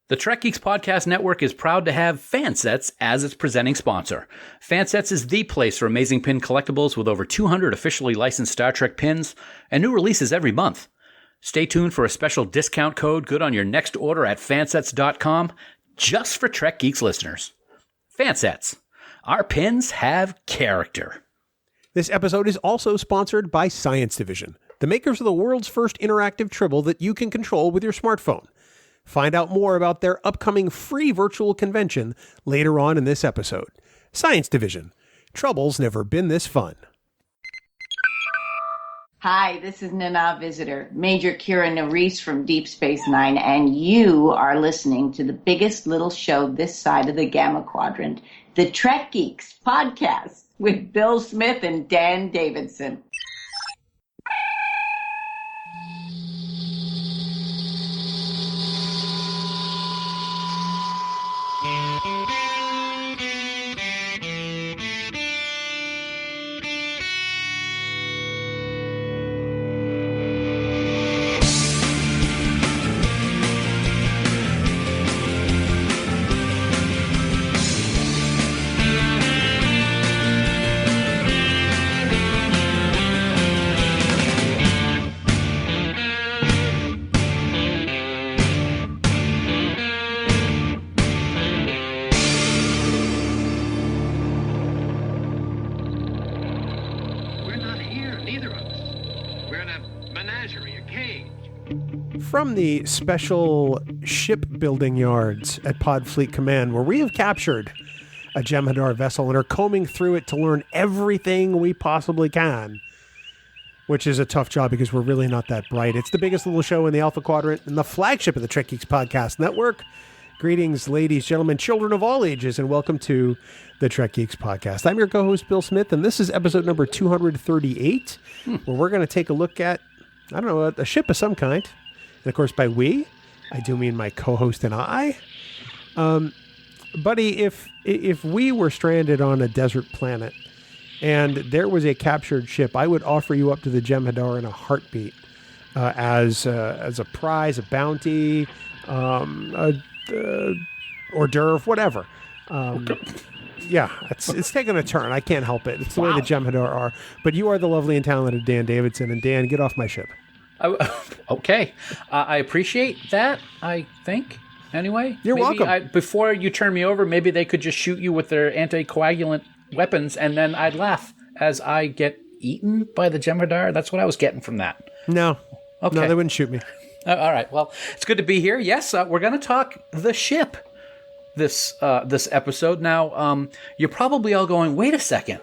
The Trek Geeks Podcast Network is proud to have Fansets as its presenting sponsor. Fansets is the place for amazing pin collectibles with over 200 officially licensed Star Trek pins and new releases every month. Stay tuned for a special discount code good on your next order at fansets.com just for Trek Geeks listeners. Fansets. Our pins have character. This episode is also sponsored by Science Division, the makers of the world's first interactive Tribble that you can control with your smartphone. Find out more about their upcoming free virtual convention later on in this episode. Science Division. Trouble's never been this fun. Hi, this is Nana Visitor, Major Kira Nerys from Deep Space Nine, and you are listening to the biggest little show this side of the Gamma Quadrant, the Trek Geeks Podcast with Bill Smith and Dan Davidson. From the special shipbuilding yards at Pod Fleet Command, where we have captured a Jem'Hadar vessel and are combing through it to learn everything we possibly can, which is a tough job because we're really not that bright. It's the biggest little show in the Alpha Quadrant and the flagship of the Trek Geeks Podcast Network. Greetings, ladies, gentlemen, children of all ages, and welcome to the Trek Geeks Podcast. I'm your co-host, Bill Smith, and this is episode number 238, where we're going to take a look at, I don't know, a ship of some kind. And of course, by we, I do mean my co-host and I. Buddy, if we were stranded on a desert planet and there was a captured ship, I would offer you up to the Jem'Hadar in a heartbeat as a prize, a bounty, a hors d'oeuvre, whatever. Yeah, it's taken a turn. I can't help it. It's the way the Jem'Hadar are. But you are the lovely and talented Dan Davidson. And Dan, get off my ship. Okay. I appreciate that, I think. Anyway. You're welcome. Before you turn me over, maybe they could just shoot you with their anticoagulant weapons, and then I'd laugh as I get eaten by the Jem'Hadar. That's what I was getting from that. No. Okay. No, they wouldn't shoot me. All right. Well, it's good to be here. Yes, we're going to talk the ship this episode. Now, you're probably all going, wait a second.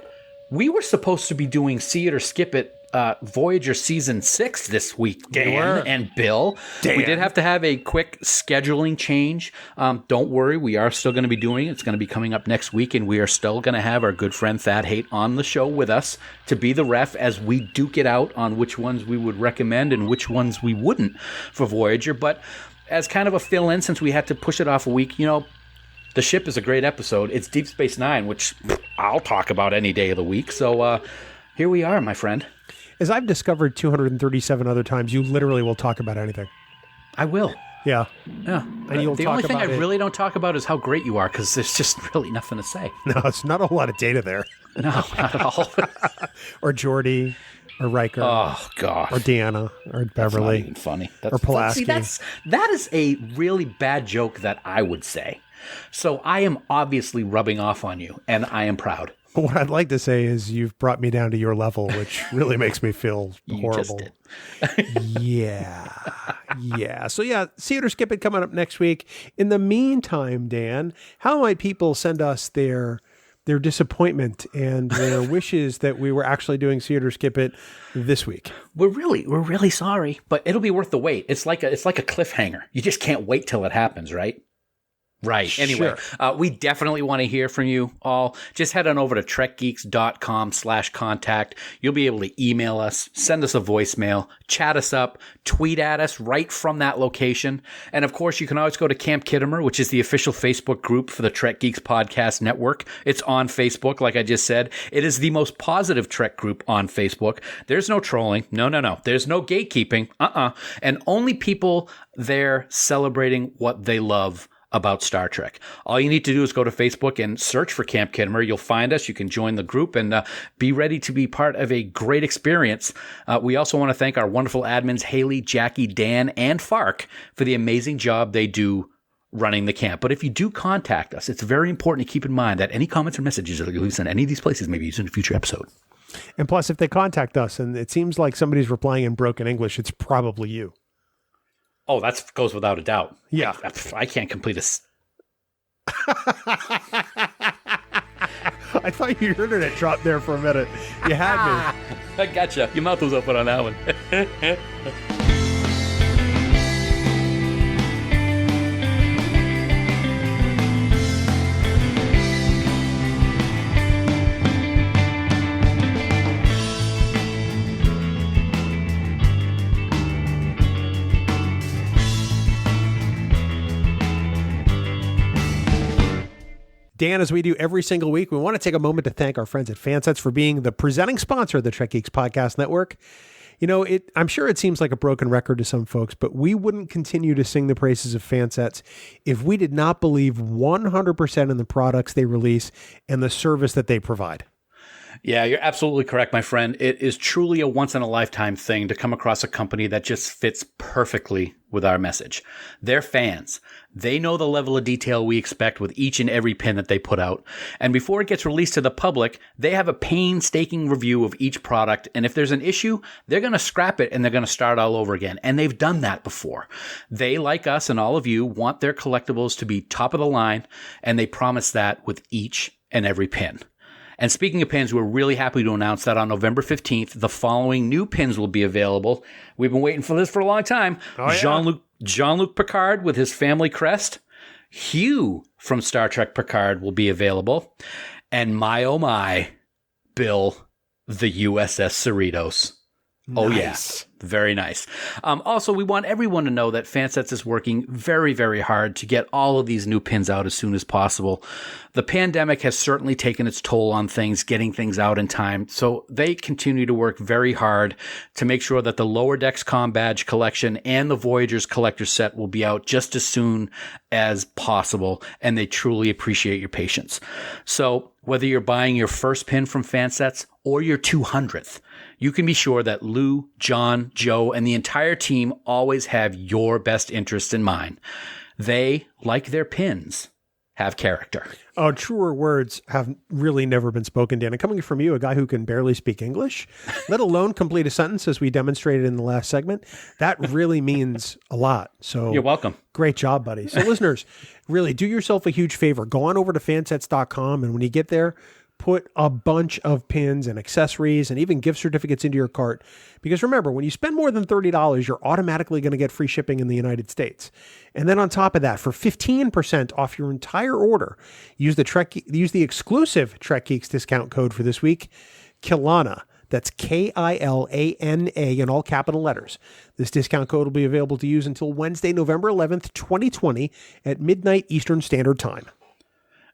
We were supposed to be doing See It or Skip It Voyager Season 6 this week, Dan and Bill. Dan. We did have to have a quick scheduling change. Don't worry, we are still going to be doing it. It's going to be coming up next week, and we are still going to have our good friend Thad Haight on the show with us to be the ref as we duke it out on which ones we would recommend and which ones we wouldn't for Voyager. But as kind of a fill-in, since we had to push it off a week, you know, the ship is a great episode. It's Deep Space Nine, which I'll talk about any day of the week. So here we are, my friend. As I've discovered 237 other times, you literally will talk about anything. I will. Yeah. Yeah. And you'll the talk only thing about I really don't talk about is how great you are, because there's just really nothing to say. No, it's not a whole lot of data there. No, not at all. Or Geordi, or Riker. Oh, God. Or Deanna, or Beverly. That's not even funny. Or Pulaski. See, that is a really bad joke that I would say. So I am obviously rubbing off on you, and I am proud. What I'd like to say is you've brought me down to your level, which really makes me feel horrible. You just did. Yeah. So yeah, See It or Skip It coming up next week. In the meantime, Dan, how might people send us their disappointment and their wishes that we were actually doing See It or Skip It this week? We're really sorry, but it'll be worth the wait. It's like a cliffhanger. You just can't wait till it happens, right? Right. Anyway, sure. We definitely want to hear from you all. Just head on over to trekgeeks.com/contact. You'll be able to email us, send us a voicemail, chat us up, tweet at us right from that location. And of course, you can always go to Camp Kittimer, which is the official Facebook group for the Trek Geeks Podcast Network. It's on Facebook, like I just said. It is the most positive Trek group on Facebook. There's no trolling. No. There's no gatekeeping. And only people there celebrating what they love about Star Trek. All you need to do is go to Facebook and search for Camp Kittimer. You'll find us. You can join the group and be ready to be part of a great experience. We also want to thank our wonderful admins, Haley, Jackie, Dan, and Fark, for the amazing job they do running the camp. But if you do contact us, it's very important to keep in mind that any comments or messages that you leave on any of these places may be used in a future episode. And plus, if they contact us and it seems like somebody's replying in broken English, it's probably you. Oh, that goes without a doubt. Yeah. I can't complete a... I thought your internet dropped there for a minute. You had me. I gotcha. Your mouth was open on that one. Dan, as we do every single week, we want to take a moment to thank our friends at Fansets for being the presenting sponsor of the Trek Geeks Podcast Network. You know, I'm sure it seems like a broken record to some folks, but we wouldn't continue to sing the praises of Fansets if we did not believe 100% in the products they release and the service that they provide. Yeah, you're absolutely correct, my friend. It is truly a once-in-a-lifetime thing to come across a company that just fits perfectly with our message. They're fans. They know the level of detail we expect with each and every pin that they put out. And before it gets released to the public, they have a painstaking review of each product. And if there's an issue, they're going to scrap it and they're going to start all over again. And they've done that before. They, like us and all of you, want their collectibles to be top of the line. And they promise that with each and every pin. And speaking of pins, we're really happy to announce that on November 15th, the following new pins will be available. We've been waiting for this for a long time. Oh, yeah. Jean-Luc Picard with his family crest. Hugh from Star Trek Picard will be available. And my, oh my, Bill, the USS Cerritos. Nice. Oh, yes. Very nice. Also, we want everyone to know that Fansets is working very, very hard to get all of these new pins out as soon as possible. The pandemic has certainly taken its toll on things, getting things out in time. So they continue to work very hard to make sure that the Lower Decks Com Badge collection and the Voyager's collector set will be out just as soon as possible. And they truly appreciate your patience. So whether you're buying your first pin from Fansets or your 200th, you can be sure that Lou, John, Joe, and the entire team always have your best interests in mind. They, like their pins, have character. Oh, truer words have really never been spoken, Dan. And coming from you, a guy who can barely speak English, let alone complete a sentence as we demonstrated in the last segment, that really means a lot. So you're welcome. Great job, buddy. So listeners, really do yourself a huge favor. Go on over to fansets.com, and when you get there, put a bunch of pins and accessories and even gift certificates into your cart. Because remember, when you spend more than $30, you're automatically going to get free shipping in the United States. And then on top of that, for 15% off your entire order, use the exclusive Trek Geeks discount code for this week, Kilana. That's Kilana in all capital letters. This discount code will be available to use until Wednesday, November 11th, 2020 at midnight Eastern Standard Time.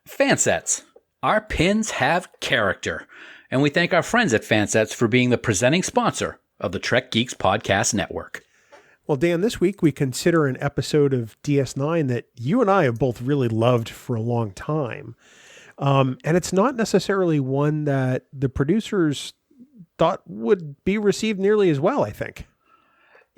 Fansets. Our pins have character, and we thank our friends at Fansets for being the presenting sponsor of the Trek Geeks Podcast Network. Well, Dan, this week we consider an episode of DS9 that you and I have both really loved for a long time. And it's not necessarily one that the producers thought would be received nearly as well, I think.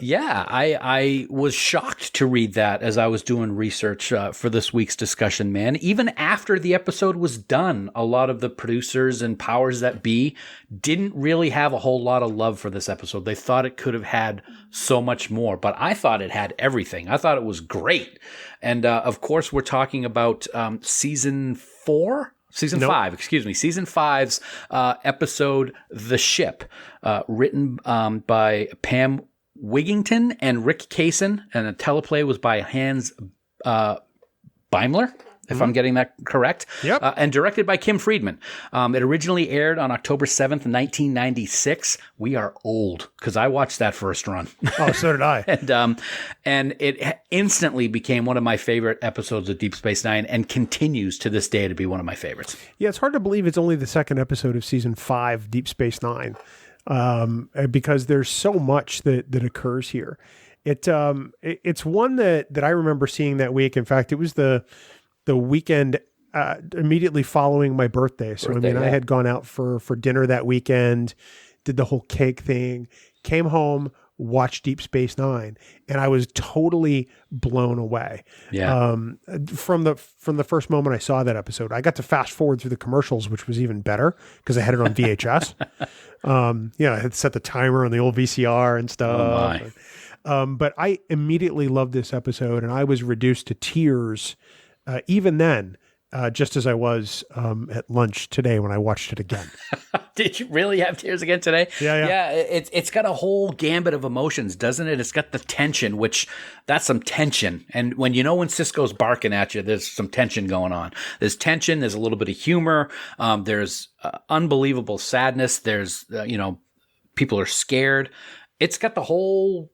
Yeah, I was shocked to read that as I was doing research for this week's discussion, man. Even after the episode was done, a lot of the producers and powers that be didn't really have a whole lot of love for this episode. They thought it could have had so much more, but I thought it had everything. I thought it was great. And of course, we're talking about season 5, Season 5's episode, The Ship, written by Pam Wigington and Rick Kaysen, and the teleplay was by Hans Beimler, if I'm getting that correct. Yep. And directed by Kim Friedman. It originally aired on October 7th, 1996. We are old, because I watched that first run. Oh, so did I. And it instantly became one of my favorite episodes of Deep Space Nine and continues to this day to be one of my favorites. Yeah, it's hard to believe it's only the second episode of Season 5, Deep Space Nine. Because there's so much that occurs here. It's one that I remember seeing that week. In fact, it was the weekend immediately following my birthday. So I had gone out for dinner that weekend, did the whole cake thing, came home, watched Deep Space Nine, and I was totally blown away. Yeah. From the first moment I saw that episode, I got to fast forward through the commercials, which was even better because I had it on VHS. I had set the timer on the old VCR and stuff. Oh my. But I immediately loved this episode, and I was reduced to tears even then, just as I was at lunch today when I watched it again. Did you really have tears again today? Yeah. Yeah, it's got a whole gambit of emotions, doesn't it? It's got the tension, which that's some tension. And when Sisko's barking at you, there's some tension going on. There's tension. There's a little bit of humor. There's unbelievable sadness. There's people are scared. It's got the whole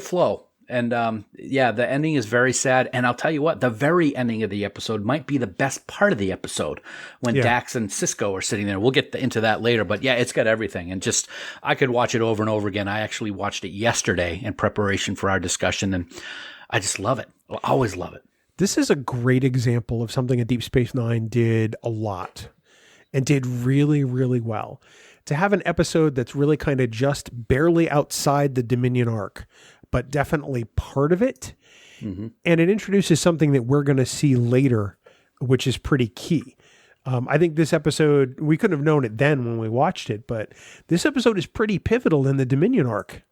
flow. And the ending is very sad. And I'll tell you what, the very ending of the episode might be the best part of the episode when Dax and Sisko are sitting there. We'll get into that later. But yeah, it's got everything. And just, I could watch it over and over again. I actually watched it yesterday in preparation for our discussion. And I just love it. I'll always love it. This is a great example of something a Deep Space Nine did a lot and did really, really well. To have an episode that's really kind of just barely outside the Dominion arc, but definitely part of it. Mm-hmm. And it introduces something that we're going to see later, which is pretty key. I think this episode, we couldn't have known it then when we watched it, but this episode is pretty pivotal in the Dominion arc.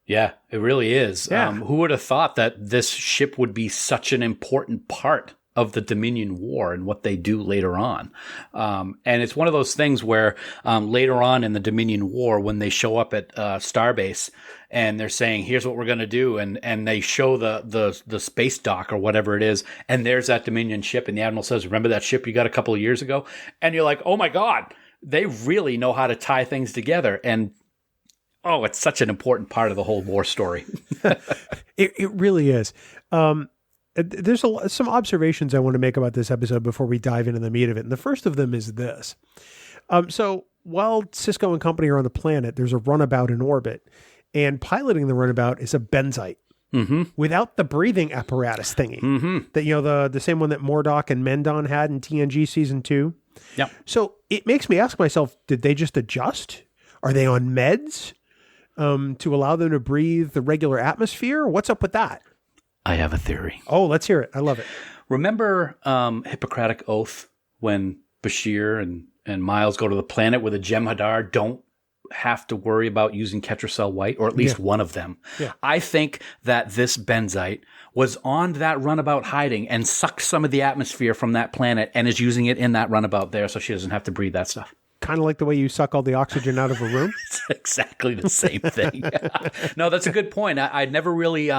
Yeah, it really is. Yeah. Who would have thought that this ship would be such an important part of the Dominion War and what they do later on. And it's one of those things where later on in the Dominion War, when they show up at Starbase and they're saying, here's what we're going to do. And they show the space dock or whatever it is. And there's that Dominion ship. And the Admiral says, remember that ship you got a couple of years ago? And you're like, oh my God, they really know how to tie things together. And it's such an important part of the whole war story. It really is. There's some observations I want to make about this episode before we dive into the meat of it. And the first of them is this. So while Sisko and company are on the planet, there's a runabout in orbit. And piloting the runabout is a benzite. Mm-hmm. Without the breathing apparatus thingy. Mm-hmm. That, the same one that Mordok and Mendon had in TNG Season 2. Yep. So it makes me ask myself, did they just adjust? Are they on meds to allow them to breathe the regular atmosphere? What's up with that? I have a theory. Oh, let's hear it. I love it. Remember Hippocratic Oath when Bashir and Miles go to the planet where the Jem'Hadar don't have to worry about using Ketracel White, or at least one of them. Yeah. I think that this benzite was on that runabout hiding and sucked some of the atmosphere from that planet and is using it in that runabout there so she doesn't have to breathe that stuff. Kind of like the way you suck all the oxygen out of a room? It's exactly the same thing. No, that's a good point. I'd never really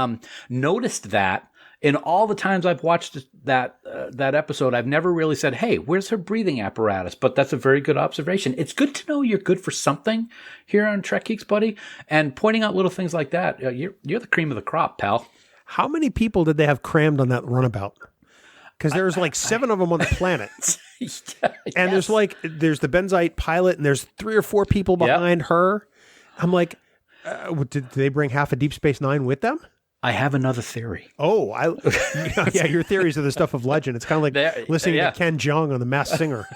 noticed that. In all the times I've watched that episode, I've never really said, hey, where's her breathing apparatus? But that's a very good observation. It's good to know you're good for something here on Trek Geeks, buddy. And pointing out little things like that, you're the cream of the crop, pal. How many people did they have crammed on that runabout? Because there's like 7 of them on the planet. And there's the benzite pilot, and there's 3 or 4 people behind her. I'm like, did they bring half of Deep Space Nine with them? I have another theory. Oh, your theories are the stuff of legend. It's kind of like listening to Ken Jeong on The Masked Singer.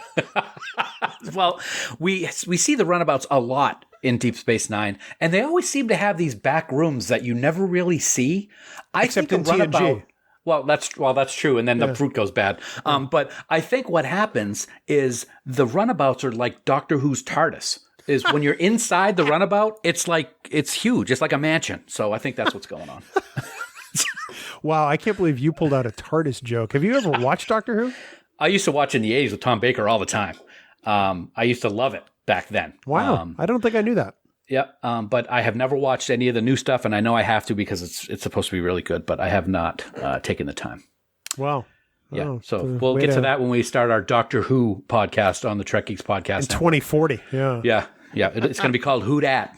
Well, we see the runabouts a lot in Deep Space Nine, and they always seem to have these back rooms that you never really see. Except in TNG. Well, that's true, and then the fruit goes bad. But I think what happens is the runabouts are like Doctor Who's TARDIS. Is when you're inside the runabout, it's huge. It's like a mansion. So I think that's what's going on. Wow, I can't believe you pulled out a TARDIS joke. Have you ever watched Doctor Who? I used to watch in the 80s with Tom Baker all the time. I used to love it back then. Wow, I don't think I knew that. Yep, but I have never watched any of the new stuff, and I know I have to because it's supposed to be really good, but I have not taken the time. Wow. Yeah, oh, so we'll get to that when we start our Doctor Who podcast on the Trek Geeks podcast. In 2040, yeah. Yeah, it's going to be called Who Dat.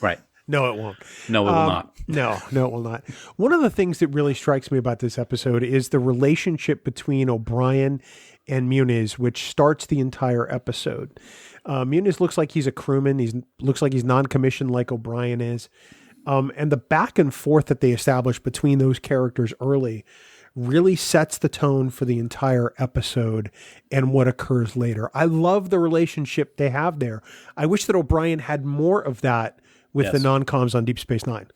Right. No, it won't. No, it will not. No, it will not. One of the things that really strikes me about this episode is the relationship between O'Brien and Muniz, which starts the entire episode. Muniz looks like he's a crewman. Looks like he's non-commissioned like O'Brien is. And the back and forth that they establish between those characters early really sets the tone for the entire episode and what occurs later. I love the relationship they have there. I wish that O'Brien had more of that with the non-coms on Deep Space Nine.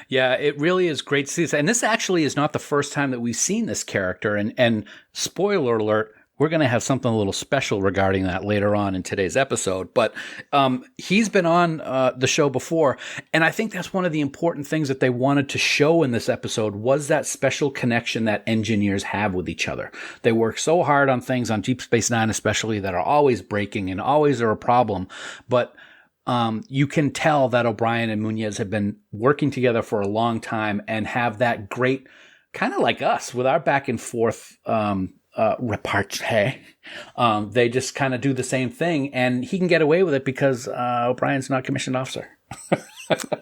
Yeah, it really is great to see this. And this actually is not the first time that we've seen this character. And spoiler alert, we're going to have something a little special regarding that later on in today's episode. But he's been on the show before, and I think that's one of the important things that they wanted to show in this episode was that special connection that engineers have with each other. They work so hard on things on Deep Space Nine especially that are always breaking and always are a problem. But you can tell that O'Brien and Munez have been working together for a long time and have that great, kind of like us, with our back and forth repartee. They just kind of do the same thing, and he can get away with it because O'Brien's not commissioned officer.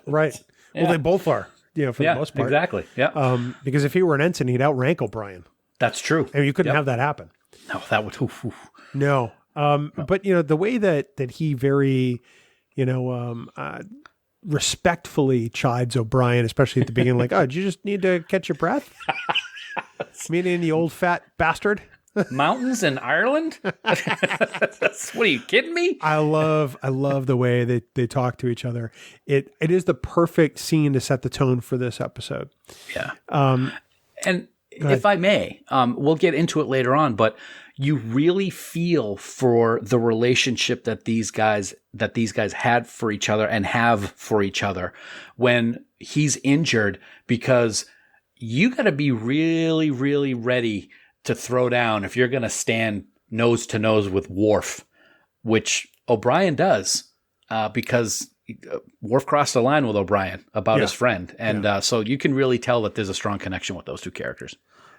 Right. Yeah. Well, they both are, for the most part. Exactly. Yeah. Because if he were an ensign, he'd outrank O'Brien. That's true. And you couldn't have that happen. No, that would. Oof. No. But the way that he very, respectfully chides O'Brien, especially at the beginning, like, "Oh, did you just need to catch your breath? Meaning the old fat bastard." Mountains in Ireland? What are you kidding me? I love the way they talk to each other. It is the perfect scene to set the tone for this episode. Yeah. And if I may, we'll get into it later on, but you really feel for the relationship that these guys had for each other and have for each other when he's injured, because you got to be really, really ready to throw down if you're going to stand nose to nose with Worf, which O'Brien does, because Worf crossed the line with O'Brien about his friend. And so you can really tell that there's a strong connection with those two characters.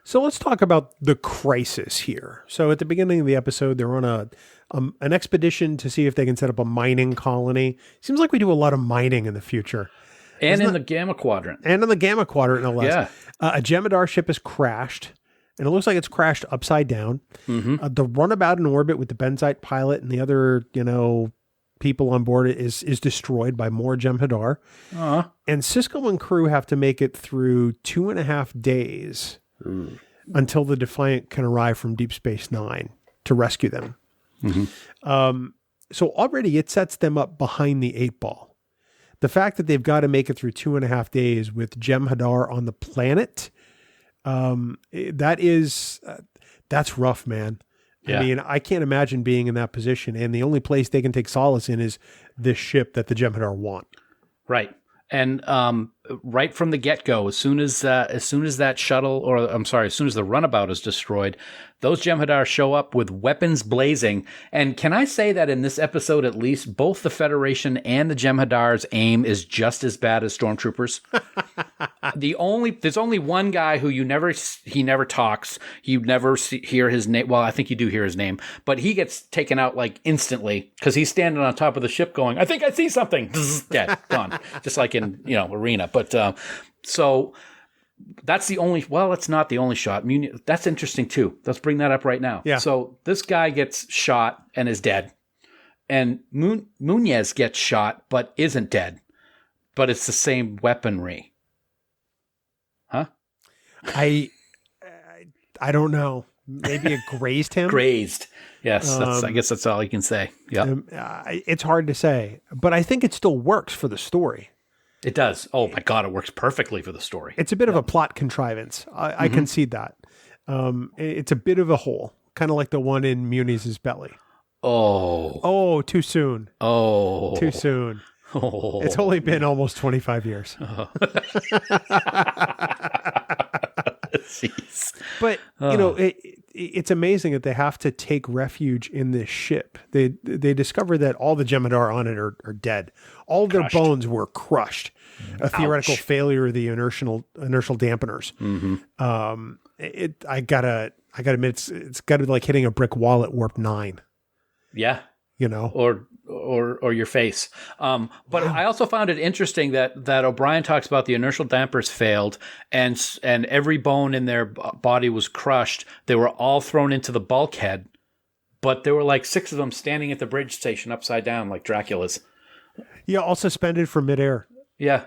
So let's talk about the crisis here. So at the beginning of the episode, they're on an expedition to see if they can set up a mining colony. Seems like we do a lot of mining in the future. And in the Gamma Quadrant. And in the Gamma Quadrant, no less. Yeah. A Jem'Hadar ship has crashed, and it looks like it's crashed upside down. Mm-hmm. The runabout in orbit with the Benzite pilot and the other, people on board is destroyed by more Jem'Hadar. Uh-huh. And Sisko and crew have to make it through 2.5 days until the Defiant can arrive from Deep Space Nine to rescue them. Mm-hmm. So already it sets them up behind the 8 ball. The fact that they've got to make it through 2.5 days with Jem'Hadar on the planet, that's rough, man. Yeah. I mean, I can't imagine being in that position, and the only place they can take solace in is this ship that the Jem'Hadar want. Right. And right from the get-go, as soon as that shuttle, as soon as the runabout is destroyed, those Jem'Hadar show up with weapons blazing. And can I say that in this episode, at least, both the Federation and the Jem'Hadar's aim is just as bad as stormtroopers? There's only one guy who he never talks. You never hear his name. Well, I think you do hear his name, but he gets taken out like instantly because he's standing on top of the ship going, "I think I see something." Dead, gone. Just like in, Arena. But so that's the only, it's not the only shot. That's interesting too. Let's bring that up right now. Yeah. So this guy gets shot and is dead. And Munez gets shot but isn't dead. But it's the same weaponry. Huh? I don't know. Maybe it grazed him. Grazed. Yes. I guess that's all you can say. Yeah. It's hard to say, but I think it still works for the story. It does. Oh my God, it works perfectly for the story. It's a bit of a plot contrivance. I concede that. It's a bit of a hole, kind of like the one in Muniz's belly. Oh, too soon. Oh. Too soon. Oh. It's only been almost 25 years. Oh. Jeez. But, it's amazing that they have to take refuge in this ship. They discover that all the Jem'Hadar on it are dead. All of their bones were crushed. A theoretical failure of the inertial dampeners. Mm-hmm. I gotta admit, it's gotta be like hitting a brick wall at warp 9. Yeah. Or your face. But I also found it interesting that O'Brien talks about the inertial dampers failed and every bone in their body was crushed. They were all thrown into the bulkhead, but there were like 6 of them standing at the bridge station upside down like Dracula's. Yeah, all suspended from midair. Yeah.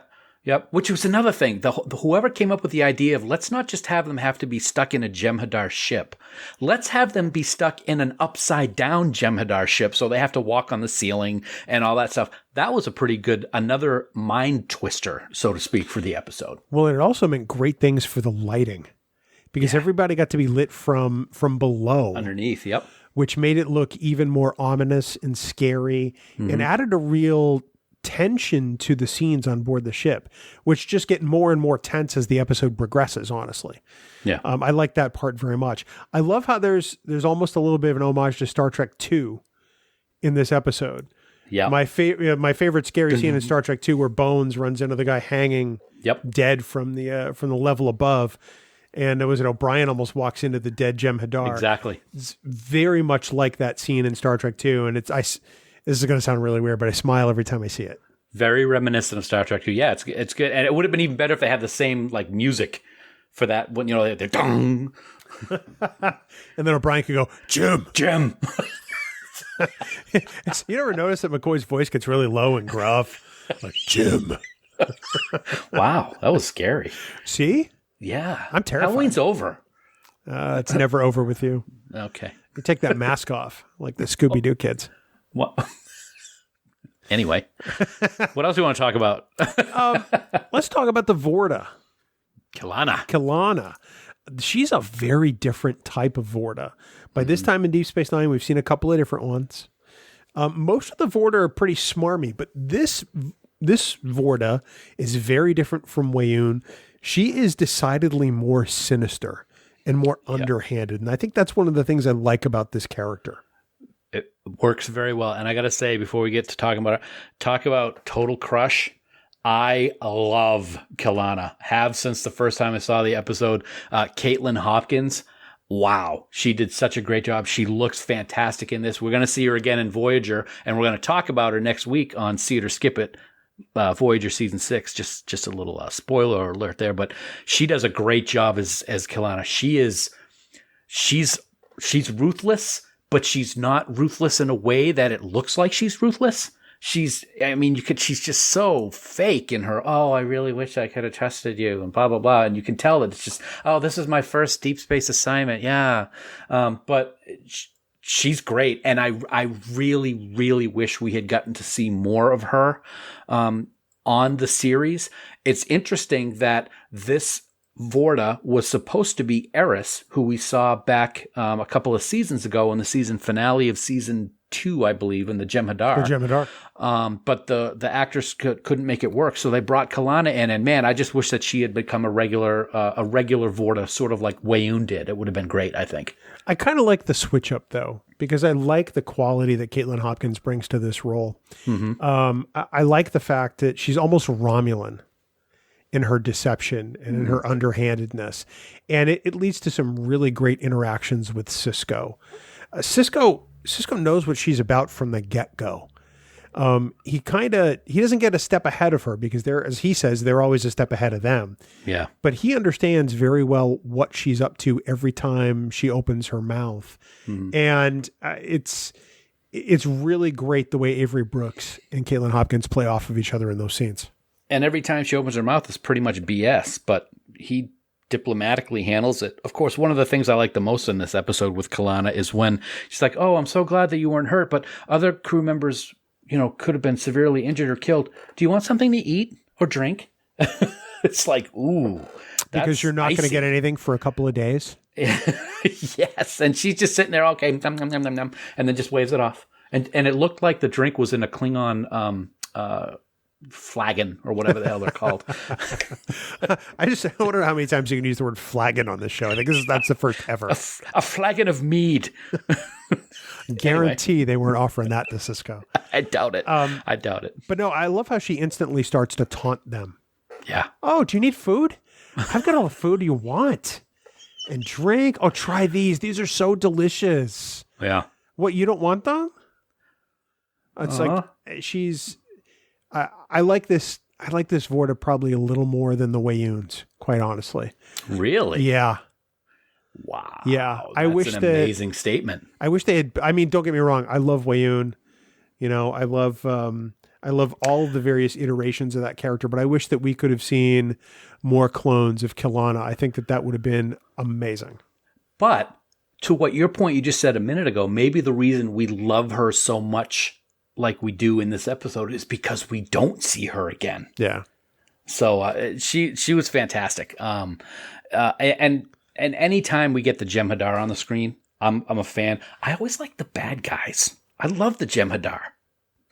Yep. Which was another thing. Whoever came up with the idea of let's not just have them have to be stuck in a Jem'Hadar ship. Let's have them be stuck in an upside down Jem'Hadar ship so they have to walk on the ceiling and all that stuff. That was a pretty good, another mind twister, so to speak, for the episode. Well, and it also meant great things for the lighting because everybody got to be lit from below. Underneath, yep. Which made it look even more ominous and scary and added a real tension to the scenes on board the ship, which just get more and more tense as the episode progresses, honestly. Yeah. I like that part very much. I love how there's almost a little bit of an homage to Star Trek II in this episode. Yeah. My favorite scary scene in Star Trek II where Bones runs into the guy hanging dead from the level above. And it was O'Brien almost walks into the dead Jem'Hadar. Exactly. It's very much like that scene in Star Trek II. And this is going to sound really weird, but I smile every time I see it. Very reminiscent of Star Trek 2. Yeah, it's good. And it would have been even better if they had the same like music for that when they're dong. And then O'Brien could go, Jim. You never notice that McCoy's voice gets really low and gruff? Like, Jim. Wow, that was scary. See? Yeah. I'm terrified. Halloween's over. It's never over with you. Okay. You take that mask off, like the Scooby-Doo kids. What? Anyway, what else do you want to talk about? Let's talk about the Vorta. Kilana. She's a very different type of Vorta. By this time in Deep Space Nine, we've seen a couple of different ones. Most of the Vorta are pretty smarmy, but this Vorta is very different from Weyoun. She is decidedly more sinister and more underhanded. And I think that's one of the things I like about this character. It works very well. And I got to say, before we get to talk about Total Crush, I love Kilana. Have since the first time I saw the episode. Caitlin Hopkins, wow, she did such a great job. She looks fantastic in this. We're going to see her again in Voyager, and we're going to talk about her next week on See It or Skip It, Voyager Season 6. Just a little spoiler alert there, but she does a great job as Kilana. She's ruthless, but she's not ruthless in a way that it looks like she's ruthless. She's just so fake in her, oh, I really wish I could have trusted you and blah, blah, blah. And you can tell that it's just, oh, this is my first deep space assignment. Yeah. But she's great. And I really, really wish we had gotten to see more of her, on the series. It's interesting that this Vorta was supposed to be Eris, who we saw back a couple of seasons ago in the season finale of season 2, I believe, in the Jem'Hadar. But the actress couldn't make it work, so they brought Kilana in. And man, I just wish that she had become a regular Vorta, sort of like Weyoun did. It would have been great, I think. I kind of like the switch up though, because I like the quality that Caitlin Hopkins brings to this role. Mm-hmm. I like the fact that she's almost Romulan in her deception and in her underhandedness. And it leads to some really great interactions with Sisko. Sisko knows what she's about from the get-go. He doesn't get a step ahead of her because as he says, they're always a step ahead of them. Yeah. But he understands very well what she's up to every time she opens her mouth. Mm-hmm. And it's really great the way Avery Brooks and Caitlin Hopkins play off of each other in those scenes. And every time she opens her mouth, it's pretty much BS, but he diplomatically handles it. Of course, one of the things I like the most in this episode with Kilana is when she's like, oh, I'm so glad that you weren't hurt, but other crew members, could have been severely injured or killed. Do you want something to eat or drink? It's like, ooh. Because you're not going to get anything for a couple of days? Yes. And she's just sitting there, okay, nom, nom, nom, nom, nom, and then just waves it off. And it looked like the drink was in a Klingon flagon or whatever the hell they're called. I wonder how many times you can use the word flagon on this show. I think that's the first ever. A flagon of mead. Guarantee they weren't offering that to Sisko. I doubt it. I doubt it. But no, I love how she instantly starts to taunt them. Yeah. Oh, do you need food? I've got all the food you want. And drink. Oh, try these. These are so delicious. Yeah. What, you don't want them? It's like she's... I like this. I like this Vorta probably a little more than the Weyouns, quite honestly. Really? Yeah. Wow. Yeah. That's an amazing statement. I wish they had. I mean, don't get me wrong. I love Weyoun. You know, I love all of the various iterations of that character, but I wish that we could have seen more clones of Kilana. I think that would have been amazing. But to what your point you just said a minute ago, maybe the reason we love her so much like we do in this episode is because we don't see her again. Yeah. So she was fantastic. And anytime we get the Jem'Hadar on the screen, I'm a fan. I always like the bad guys. I love the Jem'Hadar.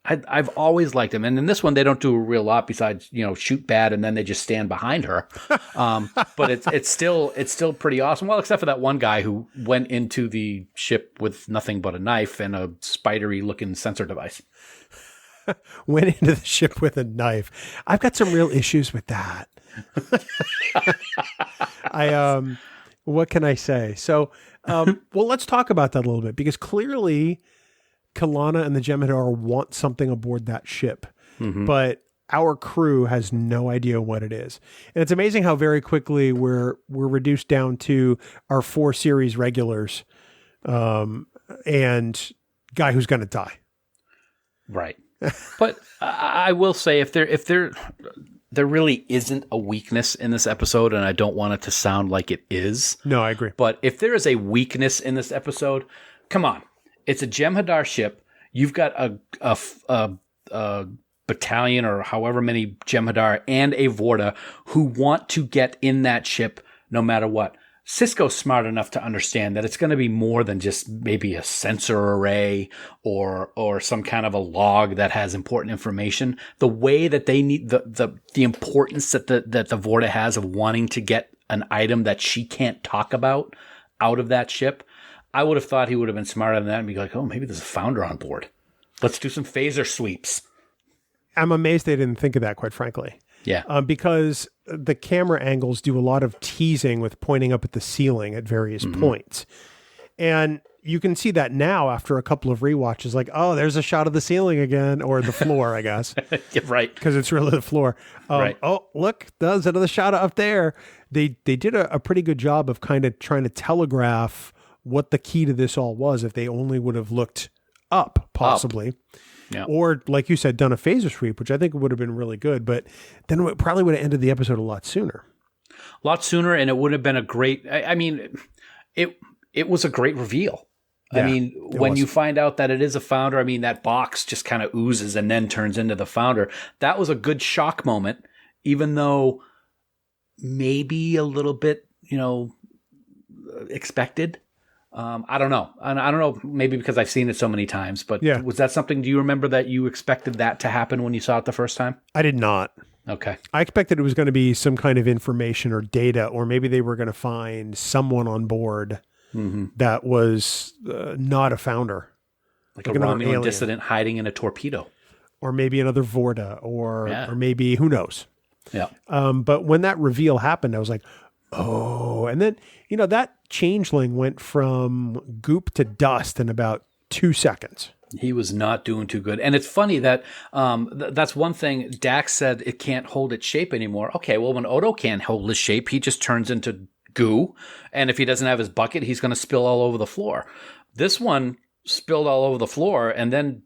I've always liked them. And in this one, they don't do a real lot besides, shoot bad and then they just stand behind her. But it's still pretty awesome. Well, except for that one guy who went into the ship with nothing but a knife and a spidery looking sensor device. Went into the ship with a knife. I've got some real issues with that. What can I say? So, well, let's talk about that a little bit, because clearly Kilana and the Jem'Hadar want something aboard that ship, but our crew has no idea what it is. And it's amazing how very quickly we're reduced down to our 4 series regulars, and guy who's going to die. Right. But I will say, if there really isn't a weakness in this episode, and I don't want it to sound like it is. No, I agree. But if there is a weakness in this episode, come on. It's a Jem'Hadar ship. You've got a battalion or however many Jem'Hadar and a Vorta who want to get in that ship no matter what. Sisko's smart enough to understand that it's going to be more than just maybe a sensor array or some kind of a log that has important information. The way that they need the importance that the Vorta has of wanting to get an item that she can't talk about out of that ship. I would have thought he would have been smarter than that and be like, oh, maybe there's a founder on board. Let's do some phaser sweeps. I'm amazed they didn't think of that, quite frankly. Yeah. Because the camera angles do a lot of teasing with pointing up at the ceiling at various points. And you can see that now after a couple of rewatches, like, oh, there's a shot of the ceiling again, or the floor, I guess. Yeah, right. Because it's really the floor. Right. Oh, look, there's another shot up there. They did a pretty good job of kind of trying to telegraph what the key to this all was if they only would have looked up, possibly. Yeah. Or, like you said, done a phaser sweep, which I think would have been really good. But then it probably would have ended the episode a lot sooner. And it would have been a great... I mean, it was a great reveal. Yeah, I mean, when you find out that it is a founder, I mean, that box just kind of oozes and then turns into the founder. That was a good shock moment, even though maybe a little bit, expected. I don't know. And I don't know, maybe because I've seen it so many times, but was that something, do you remember that you expected that to happen when you saw it the first time? I did not. Okay. I expected it was going to be some kind of information or data, or maybe they were going to find someone on board that was not a founder. Like a Romulan dissident hiding in a torpedo. Or maybe another Vorta, or maybe, who knows? Yeah. But when that reveal happened, I was like, oh, and then, that changeling went from goop to dust in about 2 seconds. He was not doing too good. And it's funny that that's one thing. Dax said it can't hold its shape anymore. Okay, well, when Odo can't hold his shape, he just turns into goo. And if he doesn't have his bucket, he's going to spill all over the floor. This one spilled all over the floor and then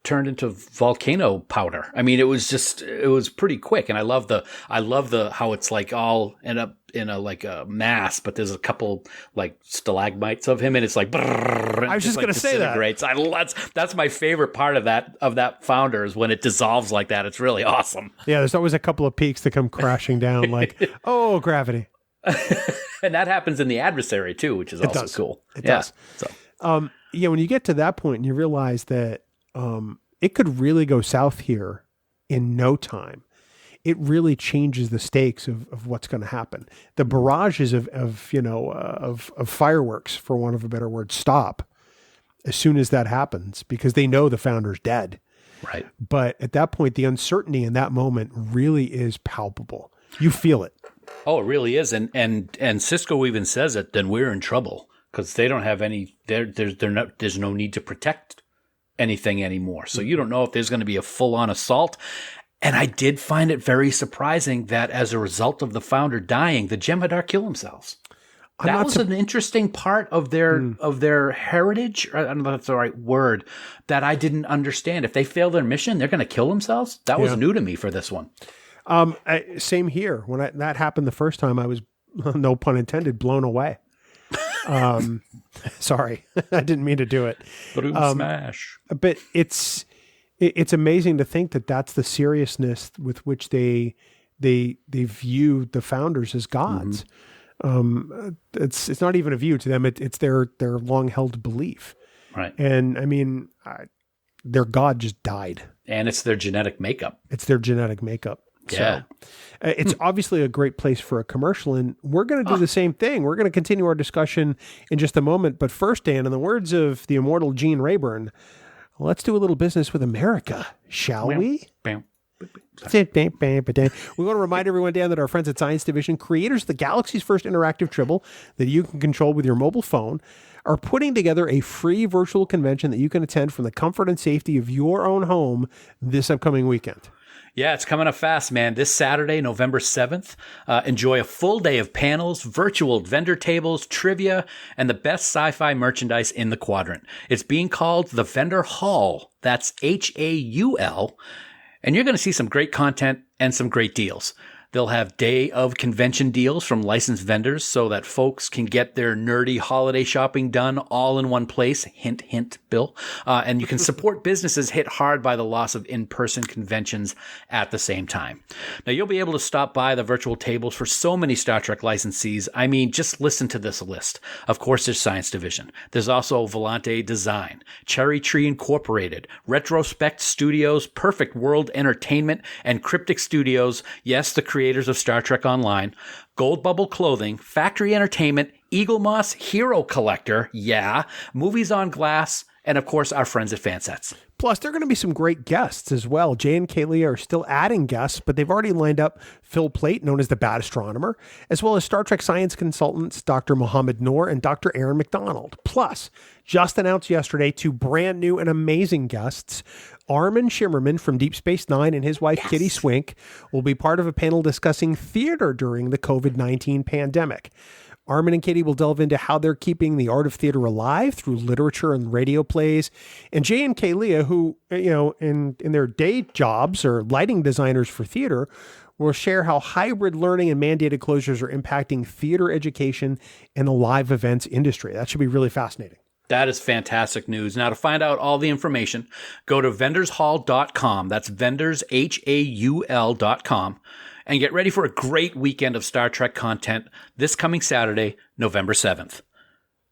turned into volcano powder. I mean, it was pretty quick. And I love the how it's like all end up in a mass, but there's a couple like stalagmites of him, and it's like brrr, I was just going to say that. That's my favorite part of that founder is when it dissolves like that. It's really awesome. Yeah, there's always a couple of peaks that come crashing down, like oh, gravity. And that happens in the adversary too, which is also cool. It does. So when you get to that point and you realize that it could really go south here in no time, it really changes the stakes of what's going to happen. The barrages of fireworks, for want of a better word, stop as soon as that happens, because they know the founder's dead. Right. But at that point, the uncertainty in that moment really is palpable. You feel it. Oh, it really is. And Sisko even says it, then we're in trouble, because they don't have any, there's no need to protect anything anymore. So you don't know if there's going to be a full-on assault. And I did find it very surprising that as a result of the founder dying, the Jem'Hadar kill themselves. That was an interesting part of their heritage. I don't know if that's the right word, that I didn't understand. If they fail their mission, they're going to kill themselves. That was new to me for this one. Same here. When that happened the first time, I was, no pun intended, blown away. Sorry, I didn't mean to do it. Smash. But it's amazing to think that that's the seriousness with which they view the founders as gods. It's not even a view to them. It's their long held belief. Right. And I mean, their god just died. And it's their genetic makeup. Yeah. So, it's obviously a great place for a commercial, and we're going to do the same thing. We're going to continue our discussion in just a moment. But first, Dan, in the words of the immortal Gene Rayburn, let's do a little business with America, shall we? Bam. We want to remind everyone, Dan, that our friends at Science Division, creators of the galaxy's first interactive Tribble that you can control with your mobile phone, are putting together a free virtual convention that you can attend from the comfort and safety of your own home this upcoming weekend. Yeah, it's coming up fast, man. This Saturday, November 7th, enjoy a full day of panels, virtual vendor tables, trivia, and the best sci-fi merchandise in the quadrant. It's being called the Vendor Hall. That's HAUL. And you're going to see some great content and some great deals. They'll have day of convention deals from licensed vendors so that folks can get their nerdy holiday shopping done all in one place. Hint, hint, Bill. And you can support businesses hit hard by the loss of in-person conventions at the same time. Now, you'll be able to stop by the virtual tables for so many Star Trek licensees. I mean, just listen to this list. Of course, there's Science Division. There's also Volante Design, Cherry Tree Incorporated, Retrospect Studios, Perfect World Entertainment, and Cryptic Studios. Yes, the creators of Star Trek Online, Gold Bubble Clothing, Factory Entertainment, Eagle Moss, Hero Collector, Movies on Glass, and of course our friends at Fansets. Plus, there are going to be some great guests as well. Jay and Kaylee are still adding guests, but they've already lined up Phil Plait, known as the Bad Astronomer, as well as Star Trek science consultants Dr. Mohammed Noor and Dr. Aaron McDonald. Plus, just announced yesterday, two brand new and amazing guests. Armin Shimmerman from Deep Space Nine and his wife, Kitty Swink, will be part of a panel discussing theater during the COVID-19 pandemic. Armin and Kitty will delve into how they're keeping the art of theater alive through literature and radio plays. And Jay and Kaylee, who, in their day jobs are lighting designers for theater, will share how hybrid learning and mandated closures are impacting theater education and the live events industry. That should be really fascinating. That is fantastic news. Now, to find out all the information, go to vendorshall.com. That's vendors, HAUL.com. And get ready for a great weekend of Star Trek content this coming Saturday, November 7th.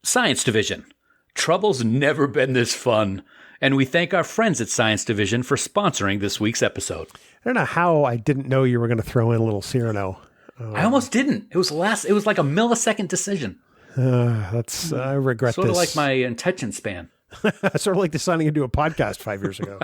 Science Division. Trouble's never been this fun. And we thank our friends at Science Division for sponsoring this week's episode. I don't know how I didn't know you were going to throw in a little Cyrano. I almost didn't. It was like a millisecond decision. I regret sort this. Sort of like my attention span. Sort of like deciding to do a podcast 5 years ago.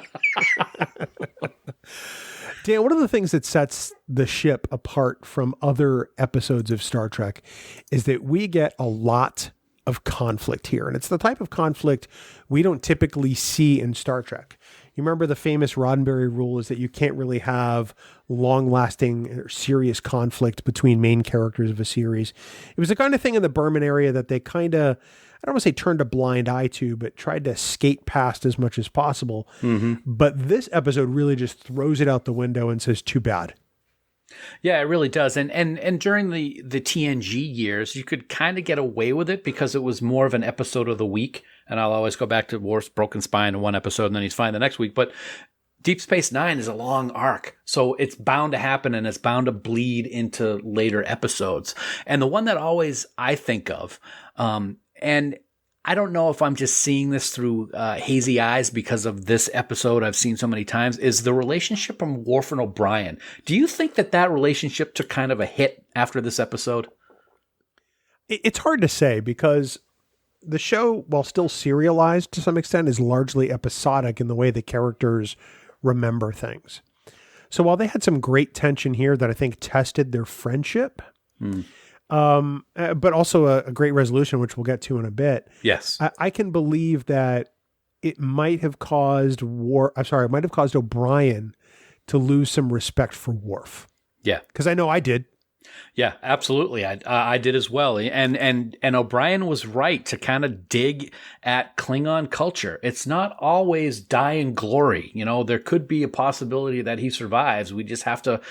Dan, one of the things that sets the ship apart from other episodes of Star Trek is that we get a lot of conflict here. And it's the type of conflict we don't typically see in Star Trek. You remember the famous Roddenberry rule is that you can't really have long-lasting or serious conflict between main characters of a series. It was the kind of thing in the Berman area that they kind of, I don't want to say turned a blind eye to, but tried to skate past as much as possible. Mm-hmm. But this episode really just throws it out the window and says, too bad. Yeah, it really does. And during the TNG years, you could kind of get away with it because it was more of an episode of the week. And I'll always go back to Worf's broken spine in one episode and then he's fine the next week. But Deep Space Nine is a long arc. So it's bound to happen and it's bound to bleed into later episodes. And the one that always I think of, and I don't know if I'm just seeing this through hazy eyes because of this episode I've seen so many times, is the relationship from Worf and O'Brien. Do you think that relationship took kind of a hit after this episode? It's hard to say because the show, while still serialized to some extent, is largely episodic in the way the characters remember things. So while they had some great tension here that I think tested their friendship, but also a great resolution, which we'll get to in a bit. Yes. I can believe that it might have caused O'Brien to lose some respect for Worf. Yeah. Because I know I did. Yeah, absolutely. I did as well. And O'Brien was right to kind of dig at Klingon culture. It's not always die in glory. There could be a possibility that he survives. We just have to,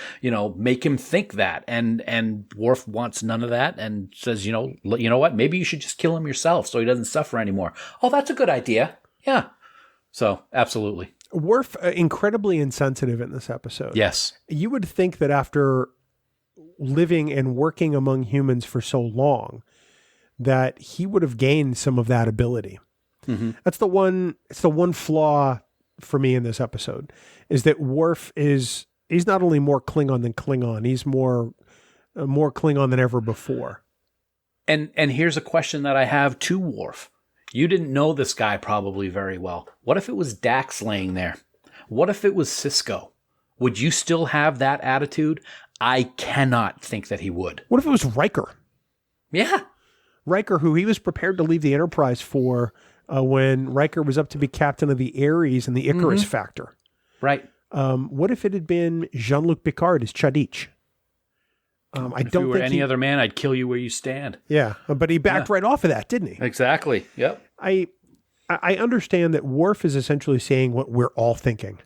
make him think that. And Worf wants none of that and says, you know what? Maybe you should just kill him yourself so he doesn't suffer anymore. Oh, that's a good idea. Yeah. So absolutely. Worf, incredibly insensitive in this episode. Yes. You would think that after living and working among humans for so long, that he would have gained some of that ability. Mm-hmm. It's the one flaw for me in this episode, is that Worf he's not only more Klingon than Klingon, he's more Klingon than ever before. And here's a question that I have to Worf. You didn't know this guy probably very well. What if it was Dax laying there? What if it was Sisko? Would you still have that attitude? I cannot think that he would. What if it was Riker? Yeah. Riker, who he was prepared to leave the Enterprise for when Riker was up to be captain of the Ares and the Icarus Factor. Right. What if it had been Jean-Luc Picard as Chadich? If you were any other man, I'd kill you where you stand. Yeah, but he backed right off of that, didn't he? Exactly. Yep. I understand that Worf is essentially saying what we're all thinking.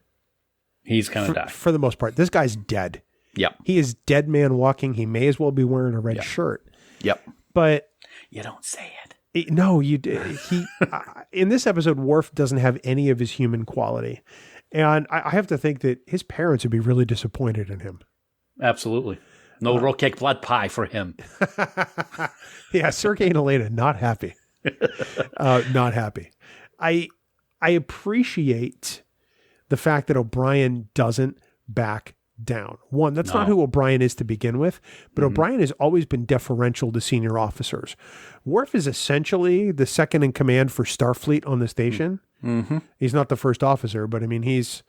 He's going to die. For the most part. This guy's dead. Yep. He is dead man walking. He may as well be wearing a red shirt. Yep. But you don't say it. No, you did. In this episode, Worf doesn't have any of his human quality. And I have to think that his parents would be really disappointed in him. Absolutely. No roll cake blood pie for him. Yeah, Sergei and Elena, not happy. Not happy. I appreciate the fact that O'Brien doesn't back down. One, that's not who O'Brien is to begin with, but O'Brien has always been deferential to senior officers. Worf is essentially the second in command for Starfleet on the station. Mm-hmm. He's not the first officer, but I mean, he's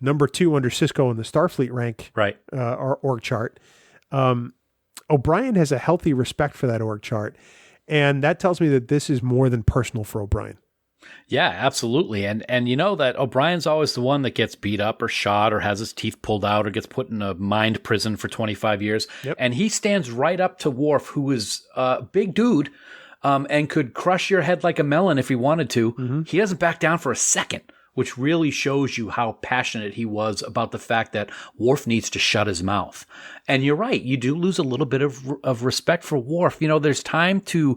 number 2 under Sisko in the Starfleet rank, right? Org chart. O'Brien has a healthy respect for that org chart, and that tells me that this is more than personal for O'Brien. Yeah, absolutely. And you know that O'Brien's always the one that gets beat up or shot or has his teeth pulled out or gets put in a mind prison for 25 years. Yep. And he stands right up to Worf, who is a big dude and could crush your head like a melon if he wanted to. Mm-hmm. He doesn't back down for a second, which really shows you how passionate he was about the fact that Worf needs to shut his mouth. And you're right. You do lose a little bit of respect for Worf. You know, there's time to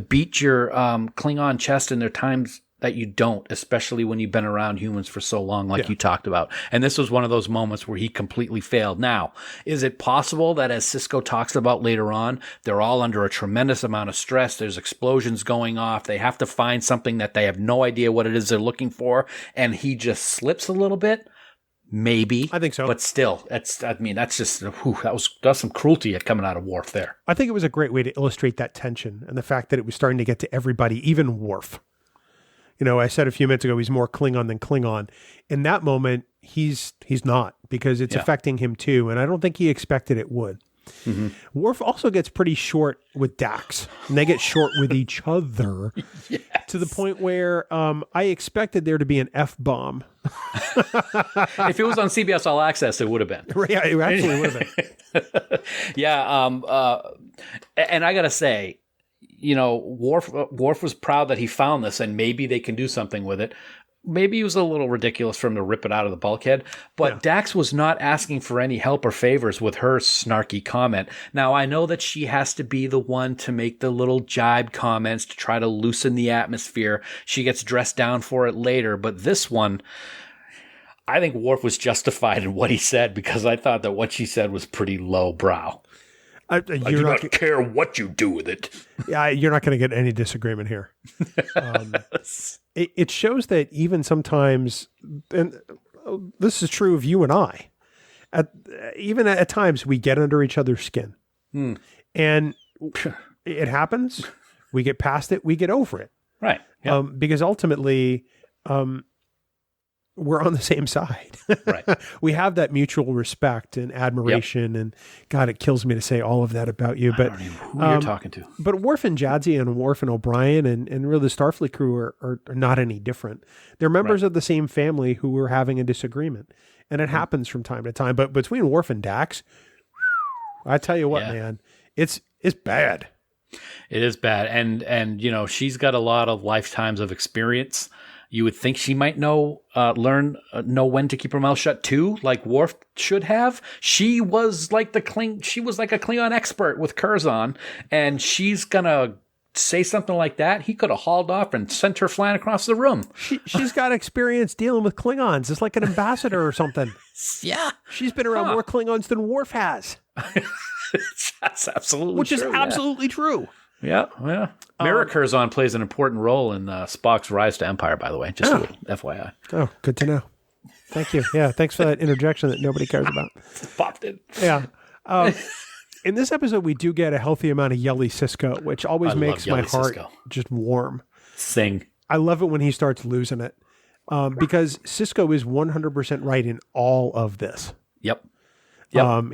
beat your Klingon chest, and there are times that you don't, especially when you've been around humans for so long, like you talked about. And this was one of those moments where he completely failed. Now, is it possible that, as Sisko talks about later on, they're all under a tremendous amount of stress? There's explosions going off. They have to find something that they have no idea what it is they're looking for. And he just slips a little bit. Maybe. I think so. But still, that's just, that's some cruelty coming out of Worf there. I think it was a great way to illustrate that tension and the fact that it was starting to get to everybody, even Worf. You know, I said a few minutes ago, he's more Klingon than Klingon. In that moment, he's not, because it's affecting him too. And I don't think he expected it would. Mm-hmm. Worf also gets pretty short with Dax, and they get short with each other to the point where I expected there to be an F-bomb. If it was on CBS All Access, it would have been. Yeah, it absolutely would have been. And I got to say, you know, Worf was proud that he found this, and maybe they can do something with it. Maybe it was a little ridiculous for him to rip it out of the bulkhead, but Dax was not asking for any help or favors with her snarky comment. Now, I know that she has to be the one to make the little jibe comments to try to loosen the atmosphere. She gets dressed down for it later, but this one, I think Worf was justified in what he said, because I thought that what she said was pretty low brow. I do not care what you do with it. Yeah, you're not going to get any disagreement here. It shows that even sometimes, and this is true of you and I, even at times we get under each other's skin. And it happens. We get past it. We get over it. Right. Yeah. Because ultimately, we're on the same side. Right. We have that mutual respect and admiration. And God, it kills me to say all of that about you. But I don't know who you're talking to. But Worf and Jadzia and Worf and O'Brien and really the Starfleet crew are not any different. They're members of the same family who are having a disagreement. And it happens from time to time. But between Worf and Dax, I tell you what, Yeah. man, it's bad. It is bad. And you know, she's got a lot of lifetimes of experience. You would think she might know when to keep her mouth shut too, like Worf should have. She was like a Klingon expert with Curzon, and she's gonna say something like that. He could have hauled off and sent her flying across the room. She's got experience dealing with Klingons. It's like an ambassador or something. Yeah. She's been around more Klingons than Worf has. That's absolutely Which true. is absolutely true. Yeah. Mira Curzon plays an important role in Spock's rise to empire, by the way, just a FYI. Oh, good to know. Thank you. Yeah, thanks for that interjection that nobody cares about. Popped in. Yeah. In this episode, we do get a healthy amount of yelly Sisko, which always makes my heart just warm. Sing. I love it when he starts losing it because Sisko is 100% right in all of this. Yep.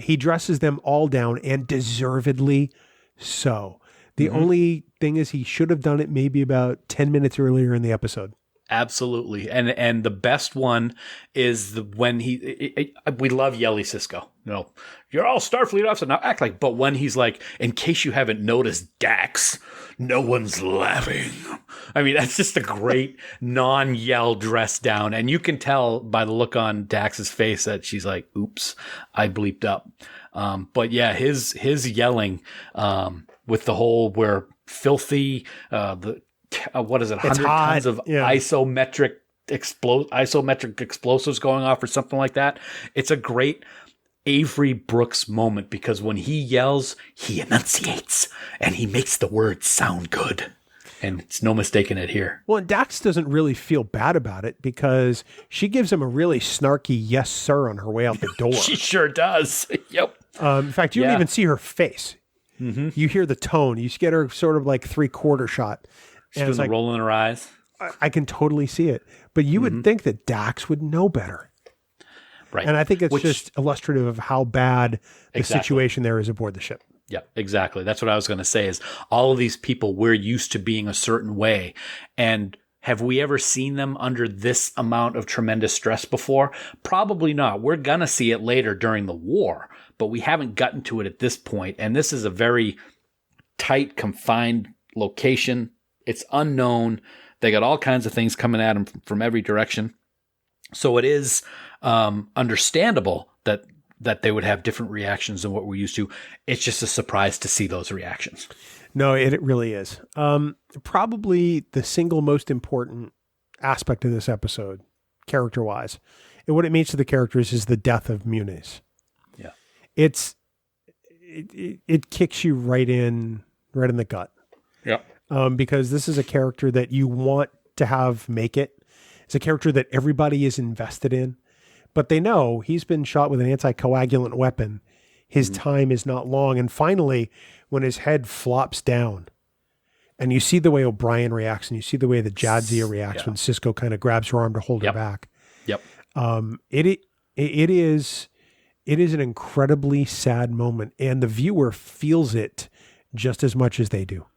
He dresses them all down, and deservedly so. The only thing is he should have done it maybe about 10 minutes earlier in the episode. Absolutely. And the best one is when we love Yelly Sisko. You know, you're all Starfleet officers now, act like, but when he's like, in case you haven't noticed, Dax, no one's laughing. I mean, that's just a great non-yell dress down. And you can tell by the look on Dax's face that she's like, oops, I bleeped up. But yeah, his yelling, with the whole, we're filthy, what is it? 100 tons of isometric explosives going off or something like that. It's a great Avery Brooks moment because when he yells, he enunciates and he makes the words sound good. And it's no mistaking it here. Well, and Dax doesn't really feel bad about it because she gives him a really snarky yes, sir on her way out the door. She sure does. Yep. In fact, you don't even see her face. Mm-hmm. You hear the tone. You get her sort of like 3/4 shot. She's doing the roll in her eyes. I can totally see it. But you would think that Dax would know better. Right. And I think it's just illustrative of how bad the situation there is aboard the ship. Yeah, exactly. That's what I was going to say is all of these people, we're used to being a certain way. And have we ever seen them under this amount of tremendous stress before? Probably not. We're going to see it later during the war, but we haven't gotten to it at this point. And this is a very tight, confined location. It's unknown. They got all kinds of things coming at them from every direction. So it is understandable that they would have different reactions than what we're used to. It's just a surprise to see those reactions. No, it really is. Probably the single most important aspect of this episode, character-wise, and what it means to the characters is the death of Muniz. Yeah, it kicks you right in the gut. Yeah. Because this is a character that you want to have make it. It's a character that everybody is invested in, but they know he's been shot with an anticoagulant weapon. His time is not long. And finally, when his head flops down and you see the way O'Brien reacts and you see the way that Jadzia reacts when Sisko kind of grabs her arm to hold her back. Yep. It is an incredibly sad moment, and the viewer feels it just as much as they do.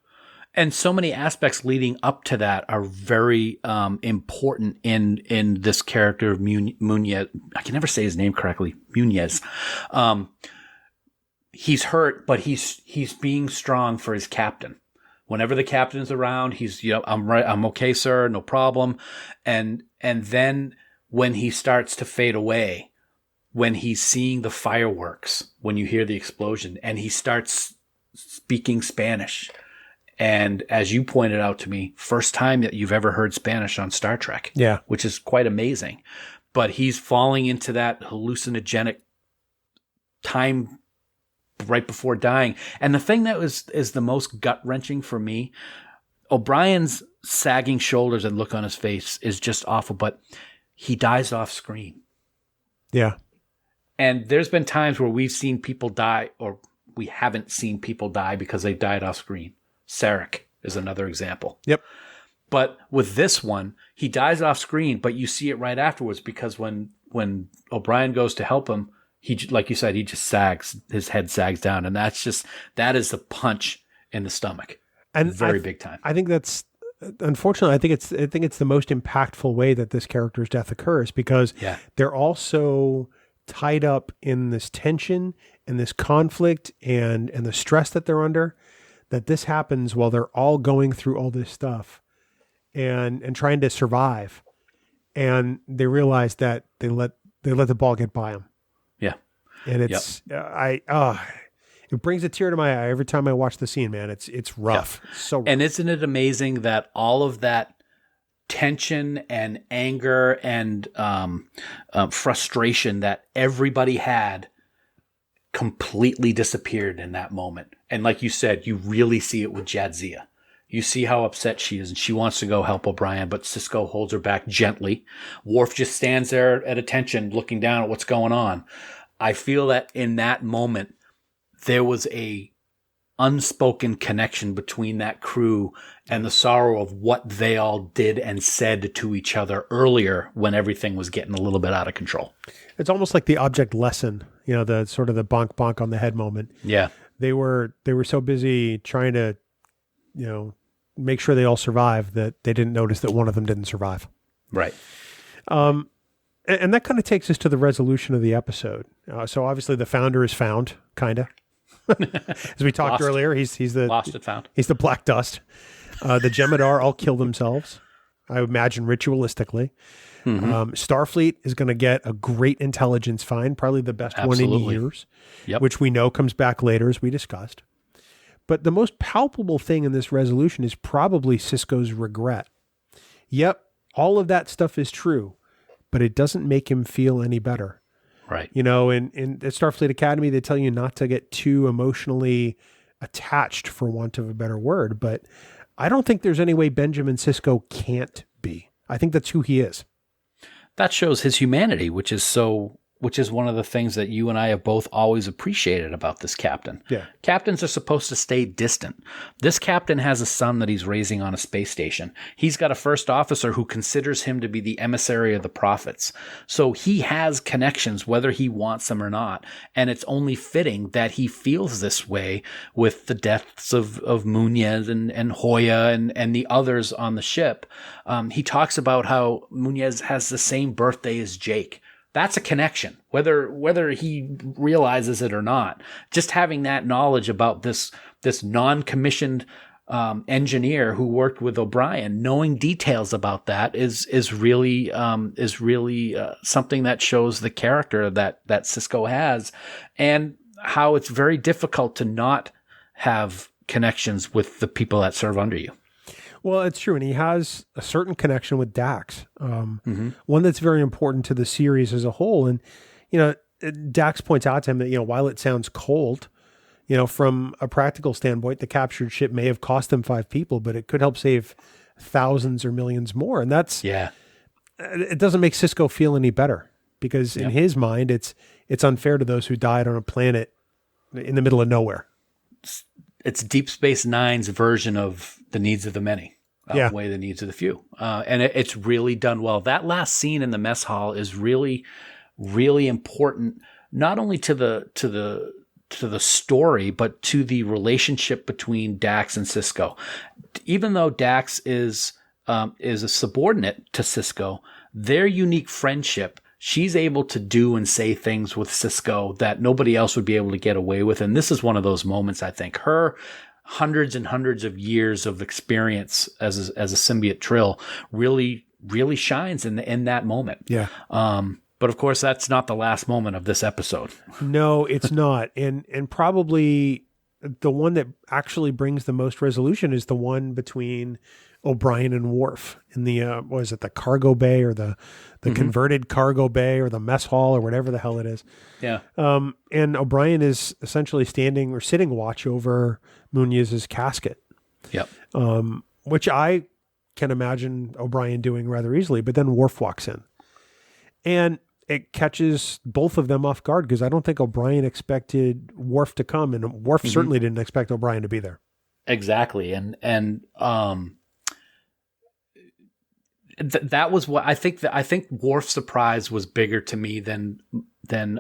And so many aspects leading up to that are very important in this character of Muniz. I can never say his name correctly. Muniz. He's hurt, but he's being strong for his captain. Whenever the captain's around, he's, I'm right, I'm okay, sir, no problem. And then when he starts to fade away, when he's seeing the fireworks, when you hear the explosion, and he starts speaking Spanish. And as you pointed out to me, first time that you've ever heard Spanish on Star Trek. Yeah. Which is quite amazing. But he's falling into that hallucinogenic time right before dying. And the thing that is the most gut-wrenching for me, O'Brien's sagging shoulders and look on his face is just awful, but he dies off screen. Yeah. And there's been times where we've seen people die, or we haven't seen people die because they died off screen. Sarek is another example. Yep. But with this one, he dies off screen, but you see it right afterwards because when O'Brien goes to help him, he, like you said, he just sags, his head sags down. And that is the punch in the stomach. And very big time. I think that's, unfortunately, I think it's the most impactful way that this character's death occurs because they're also tied up in this tension and this conflict and the stress that they're under, that this happens while they're all going through all this stuff and trying to survive. And they realize that they let the ball get by them. Yeah. And it's, it brings a tear to my eye every time I watch the scene, man. It's rough. Yeah. It's so rough. And isn't it amazing that all of that tension and anger and frustration that everybody had completely disappeared in that moment? And like you said, you really see it with Jadzia. You see how upset she is, and she wants to go help O'Brien, but Sisko holds her back gently. Worf just stands there at attention, looking down at what's going on. I feel that in that moment, there was a unspoken connection between that crew and the sorrow of what they all did and said to each other earlier when everything was getting a little bit out of control. It's almost like the object lesson, the sort of the bonk bonk on the head moment. Yeah. They were so busy trying to, make sure they all survive that they didn't notice that one of them didn't survive. Right. And that kind of takes us to the resolution of the episode. So obviously the founder is found, kind of. As we talked earlier, he's the lost and found. He's the black dust. The Jem'Hadar all kill themselves, I imagine ritualistically. Mm-hmm. Starfleet is going to get a great intelligence find, probably the best one in years, which we know comes back later, as we discussed. But the most palpable thing in this resolution is probably Sisko's regret. Yep, all of that stuff is true, but it doesn't make him feel any better. Right. In the Starfleet Academy, they tell you not to get too emotionally attached, for want of a better word. But I don't think there's any way Benjamin Sisko can't be. I think that's who he is. That shows his humanity, which is one of the things that you and I have both always appreciated about this captain. Yeah. Captains are supposed to stay distant. This captain has a son that he's raising on a space station. He's got a first officer who considers him to be the emissary of the prophets. So he has connections, whether he wants them or not. And it's only fitting that he feels this way with the deaths of Munez and Hoya and the others on the ship. He talks about how Munez has the same birthday as Jake. That's a connection, whether he realizes it or not. Just having that knowledge about this non-commissioned engineer who worked with O'Brien, knowing details about that is really something that shows the character that Sisko has, and how it's very difficult to not have connections with the people that serve under you. Well, it's true. And he has a certain connection with Dax, one that's very important to the series as a whole. And, Dax points out to him that, while it sounds cold, from a practical standpoint, the captured ship may have cost them 5 people, but it could help save thousands or millions more. And it doesn't make Sisko feel any better, because in his mind, it's unfair to those who died on a planet in the middle of nowhere. It's Deep Space Nine's version of the needs of the many outweigh the needs of the few. And it's really done well. That last scene in the mess hall is really, really important, not only to the story, but to the relationship between Dax and Sisko. Even though Dax is a subordinate to Sisko, their unique friendship, she's able to do and say things with Sisko that nobody else would be able to get away with. And this is one of those moments, I think. Her hundreds and hundreds of years of experience as a symbiote Trill really, really shines in that moment. Yeah. But of course, that's not the last moment of this episode. No, it's not. And probably the one that actually brings the most resolution is the one between O'Brien and Worf in the, the cargo bay, or the converted cargo bay, or the mess hall, or whatever the hell it is. Yeah. And O'Brien is essentially standing or sitting watch over Munez's casket. Yep. Which I can imagine O'Brien doing rather easily, but then Worf walks in. And it catches both of them off guard, because I don't think O'Brien expected Worf to come, and Worf certainly didn't expect O'Brien to be there. Exactly. And that was what I think. I think Worf's surprise was bigger to me than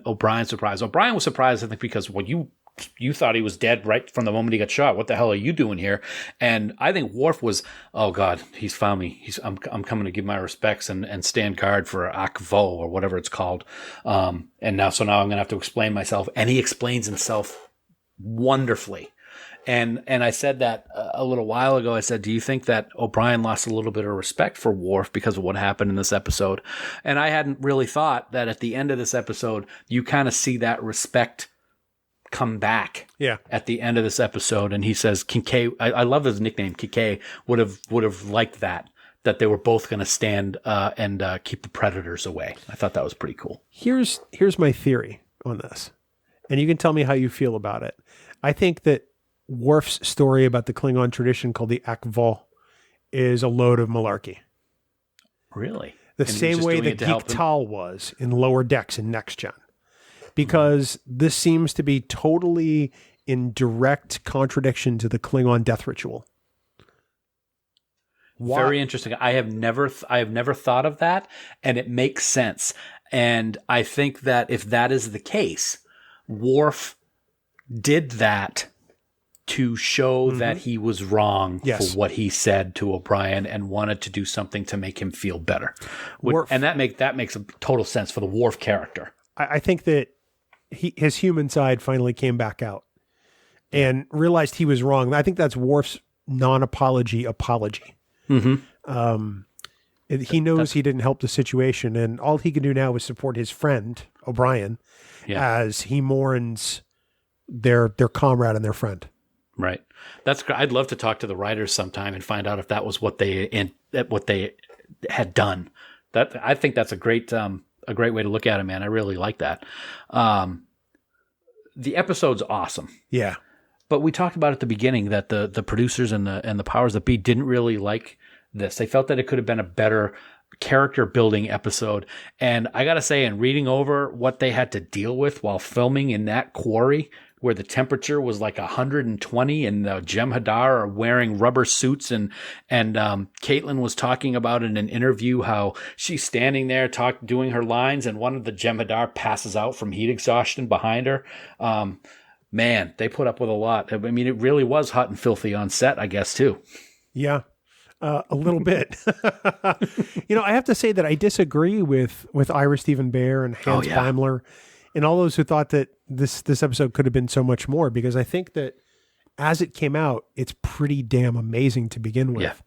O'Brien's surprise. O'Brien was surprised, I think, because you you thought he was dead right from the moment he got shot. What the hell are you doing here? And I think Worf was, oh God, he's found me. I'm coming to give my respects and stand guard for Akvo or whatever it's called. And now I'm going to have to explain myself. And he explains himself wonderfully. And I said that a little while ago. I said, do you think that O'Brien lost a little bit of respect for Worf because of what happened in this episode? And I hadn't really thought that at the end of this episode, you kind of see that respect come back at the end of this episode. And he says, Kincaid, I love his nickname, Kincaid, would have liked that they were both going to stand and keep the predators away. I thought that was pretty cool. Here's my theory on this, and you can tell me how you feel about it. I think that Worf's story about the Klingon tradition called the Akvo is a load of malarkey. Really? The same way that Geek Tal was in Lower Decks in Next Gen. Because this seems to be totally in direct contradiction to the Klingon death ritual. Why? Very interesting. I have never thought of that, and it makes sense. And I think that if that is the case, Worf did that to show that he was wrong for what he said to O'Brien and wanted to do something to make him feel better. And that makes a total sense for the Worf character. I think that his human side finally came back out and realized he was wrong. I think that's Worf's non-apology apology. Mm-hmm. He knows he didn't help the situation, and all he can do now is support his friend, O'Brien, as he mourns their comrade and their friend. Right. That's great. I'd love to talk to the writers sometime and find out if that was what they had done. I think that's a great way to look at it, man. I really like that. The episode's awesome. Yeah. But we talked about at the beginning that the producers and the powers that be didn't really like this. They felt that it could have been a better character building episode. And I got to say, in reading over what they had to deal with while filming in that quarry, where the temperature was like 120 and the Jem'Hadar are wearing rubber suits, and Caitlin was talking about in an interview how she's standing there doing her lines, and one of the Jem'Hadar passes out from heat exhaustion behind her. Man, they put up with a lot. I mean, it really was hot and filthy on set, I guess, too. Yeah, a little bit. I have to say that I disagree with Ira Stephen Bear and Hans Beimler and all those who thought that this episode could have been so much more, because I think that as it came out, it's pretty damn amazing to begin with.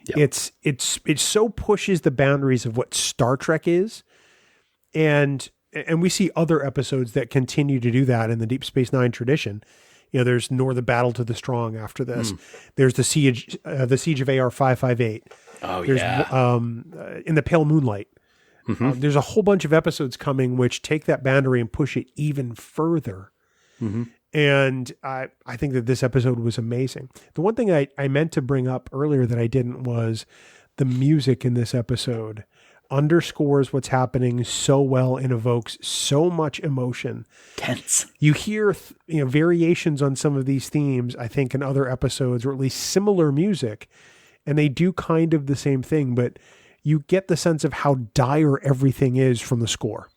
Yeah. It so pushes the boundaries of what Star Trek is, and we see other episodes that continue to do that in the Deep Space Nine tradition. There's Nor the Battle to the Strong after this. There's the Siege of AR 558. Oh, there's, In the Pale Moonlight. Mm-hmm. There's a whole bunch of episodes coming which take that boundary and push it even further. Mm-hmm. And I think that this episode was amazing. The one thing I meant to bring up earlier that I didn't was the music in this episode underscores what's happening so well and evokes so much emotion. Tense. You hear variations on some of these themes, I think, in other episodes, or at least similar music, and they do kind of the same thing, but you get the sense of how dire everything is from the score.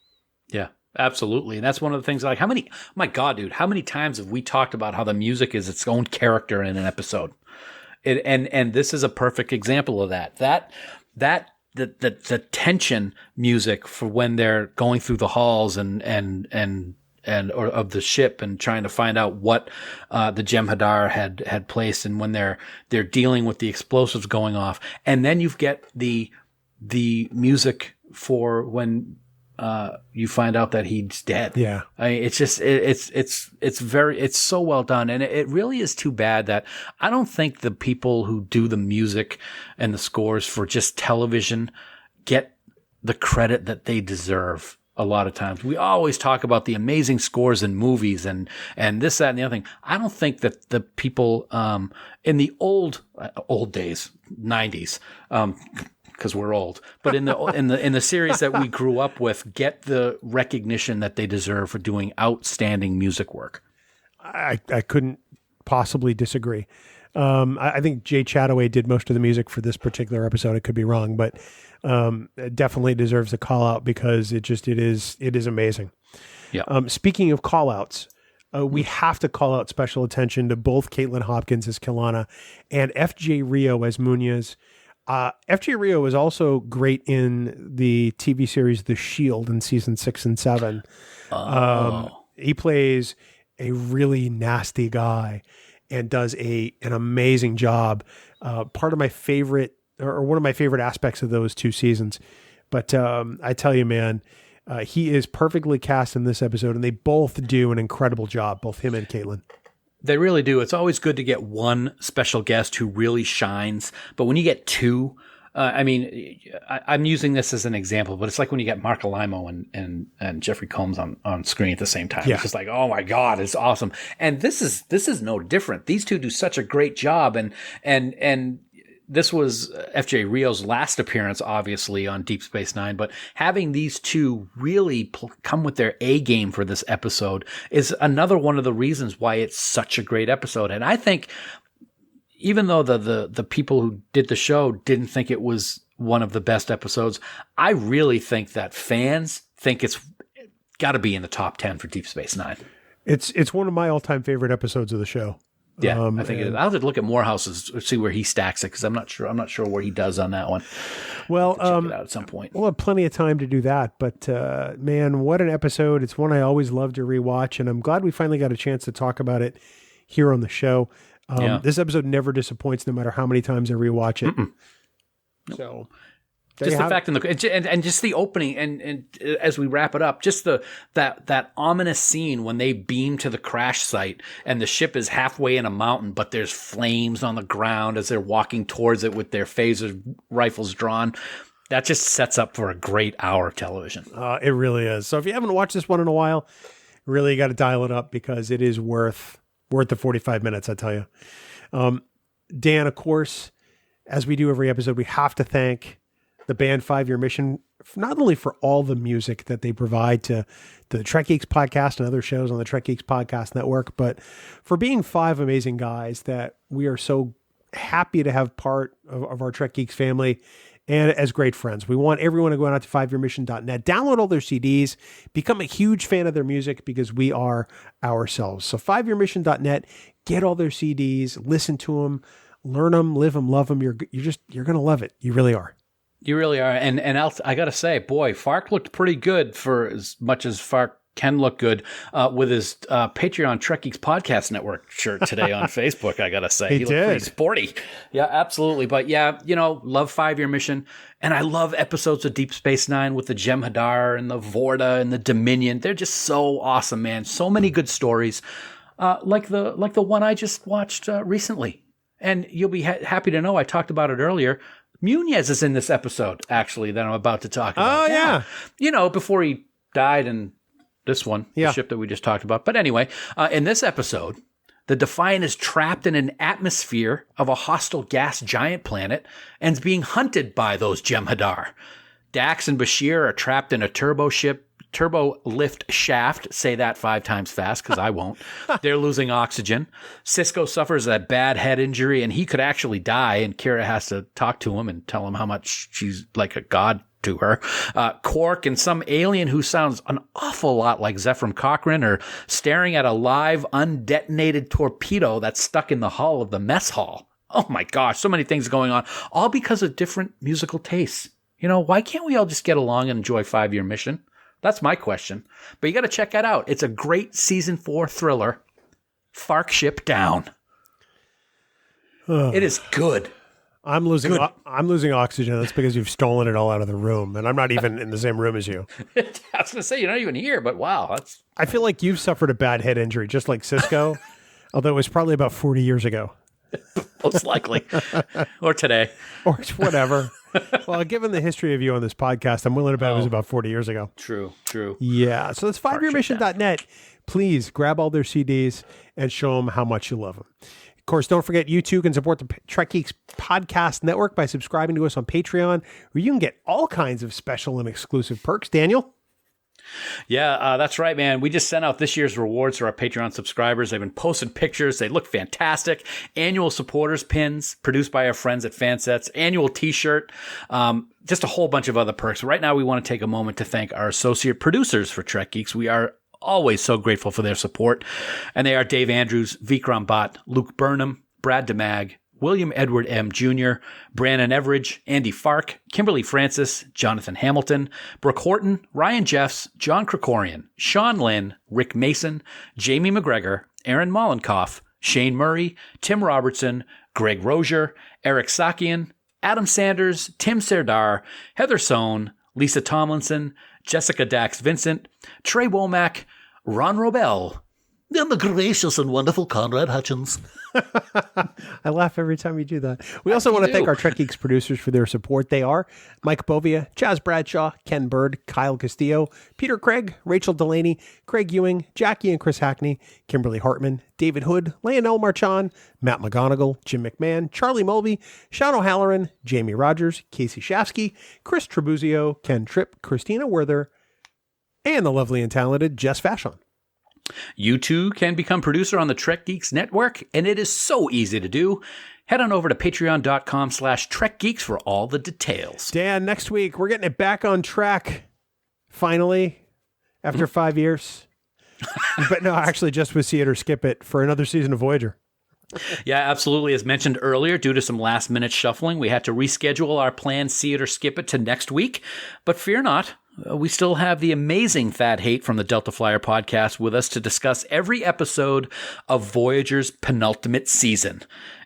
Yeah, absolutely. And that's one of the things, like, how many times have we talked about how the music is its own character in an episode? And this is a perfect example of that. The tension music for when they're going through the halls and or of the ship and trying to find out what the Jem'Hadar had placed, and when they're dealing with the explosives going off, and then you get the music for when you find out that he's dead. Yeah, I mean, it's just it's so well done, and it really is too bad that I don't think the people who do the music and the scores for just television get the credit that they deserve. A lot of times we always talk about the amazing scores in movies and this, that, and the other thing. I don't think that the people in the old days, 90s, because we're old, but in the series that we grew up with, get the recognition that they deserve for doing outstanding music work. I couldn't possibly disagree. I think Jay Chataway did most of the music for this particular episode. I could be wrong, but it definitely deserves a call out because it is amazing. Yeah. Speaking of call outs, we have to call out special attention to both Caitlin Hopkins as Kelana and F.J. Rio as Munoz. F.J. Rio is also great in the TV series The Shield in season 6 and 7. He plays a really nasty guy and does an amazing job. Part of my favorite, or one of my favorite aspects of those 2 seasons. But I tell you, man, he is perfectly cast in this episode, and they both do an incredible job, both him and Caitlin. They really do. It's always good to get one special guest who really shines. But when you get 2, I'm using this as an example, but it's like when you get Mark Alimo and Jeffrey Combs on screen at the same time. Yeah. It's just like, oh my God, it's awesome. And this is no different. These 2 do such a great job. And this was F.J. Rio's last appearance, obviously, on Deep Space Nine, but having these 2 really come with their A game for this episode is another one of the reasons why it's such a great episode. And I think even though the people who did the show didn't think it was one of the best episodes, I really think that fans think it's got to be in the top 10 for Deep Space Nine. It's one of my all-time favorite episodes of the show. Yeah, I think it is. I'll have to look at Morehouse's, see where he stacks it, because I'm not sure where he does on that one. Well, check it out at some point. We'll have plenty of time to do that. But man, what an episode! It's one I always love to rewatch, and I'm glad we finally got a chance to talk about it here on the show. This episode never disappoints, no matter how many times I rewatch it. So. Just the fact and just the opening and as we wrap it up, just that ominous scene when they beam to the crash site and the ship is halfway in a mountain, but there's flames on the ground as they're walking towards it with their phaser rifles drawn. That just sets up for a great hour of television. It really is. So if you haven't watched this one in a while, really got to dial it up because it is worth the 45 minutes, I tell you. Dan, of course, as we do every episode, we have to thank the band 5 Year Mission, not only for all the music that they provide to the Trek Geeks podcast and other shows on the Trek Geeks podcast network, but for being 5 amazing guys that we are so happy to have part of our Trek Geeks family and as great friends. We want everyone to go out to 5yearmission.net, download all their CDs, become a huge fan of their music because we are ourselves. So 5yearmission.net, get all their CDs, listen to them, learn them, live them, love them. You're going to love it. You really are. You really are. And I got to say, boy, Fark looked pretty good for as much as Fark can look good with his Patreon Trek Geeks Podcast Network shirt today on Facebook, I got to say. He looked pretty sporty. Yeah, absolutely. But yeah, love 5 Year Mission. And I love episodes of Deep Space Nine with the Jem'Hadar and the Vorta and the Dominion. They're just so awesome, man. So many good stories. Like the one I just watched recently. And you'll be happy to know I talked about it earlier. Munoz is in this episode, actually, that I'm about to talk about. Oh, yeah. Before he died in this one, the ship that we just talked about. But anyway, in this episode, the Defiant is trapped in an atmosphere of a hostile gas giant planet and is being hunted by those Jem'Hadar. Dax and Bashir are trapped in a turbo lift shaft. Say that 5 times fast, because I won't. They're losing oxygen. Sisko suffers a bad head injury, and he could actually die, and Kira has to talk to him and tell him how much she's like a god to her. Quark and some alien who sounds an awful lot like Zefram Cochrane are staring at a live, undetonated torpedo that's stuck in the hull of the mess hall. Oh my gosh, so many things going on, all because of different musical tastes. Why can't we all just get along and enjoy 5 Year Mission? That's my question. But you got to check that out. It's a great season 4 thriller. Fark Ship Down. It is good. I'm losing oxygen. That's because you've stolen it all out of the room, and I'm not even in the same room as you. I was going to say, you're not even here, but wow. I feel like you've suffered a bad head injury, just like Sisko, although it was probably about 40 years ago. Most likely. Or today. Or whatever. Well, given the history of you on this podcast, I'm willing to bet it was about 40 years ago. True. Yeah. So that's 5yearmission.net. Please grab all their CDs and show them how much you love them. Of course, don't forget you too can support the Trek Geeks Podcast Network by subscribing to us on Patreon, where you can get all kinds of special and exclusive perks. Daniel? Yeah, that's right, man. We just sent out this year's rewards to our Patreon subscribers. They've been posting pictures. They look fantastic. Annual supporters pins produced by our friends at Fansets. Annual t-shirt. Just a whole bunch of other perks. Right now, we want to take a moment to thank our associate producers for Trek Geeks. We are always so grateful for their support. And they are Dave Andrews, Vikram Bhatt, Luke Burnham, Brad DeMag, William Edward M. Jr., Brandon Everidge, Andy Fark, Kimberly Francis, Jonathan Hamilton, Brooke Horton, Ryan Jeffs, John Krikorian, Sean Lynn, Rick Mason, Jamie McGregor, Aaron Mollenkoff, Shane Murray, Tim Robertson, Greg Rozier, Eric Sakian, Adam Sanders, Tim Serdar, Heather Sohn, Lisa Tomlinson, Jessica Dax Vincent, Trey Womack, Ron Robel, and the gracious and wonderful Conrad Hutchins. I laugh every time you do that. We also want to thank our Trek Geeks producers for their support. They are Mike Bovia, Chaz Bradshaw, Ken Bird, Kyle Castillo, Peter Craig, Rachel Delaney, Craig Ewing, Jackie and Chris Hackney, Kimberly Hartman, David Hood, Leonel Marchand, Matt McGonigal, Jim McMahon, Charlie Mulvey, Sean O'Halloran, Jamie Rogers, Casey Shafsky, Chris Trabuzio, Ken Tripp, Christina Werther, and the lovely and talented Jess Fashon. You too can become producer on the Trek Geeks Network, and it is so easy to do. Head on over to patreon.com/TrekGeeks for all the details. Dan, next week, we're getting it back on track. Finally, after 5 years. But no, actually just with See It or Skip It for another season of Voyager. Yeah, absolutely. As mentioned earlier, due to some last-minute shuffling, we had to reschedule our planned See It or Skip It to next week. But fear not. We still have the amazing Thad Haight from the Delta Flyer podcast with us to discuss every episode of Voyager's penultimate season.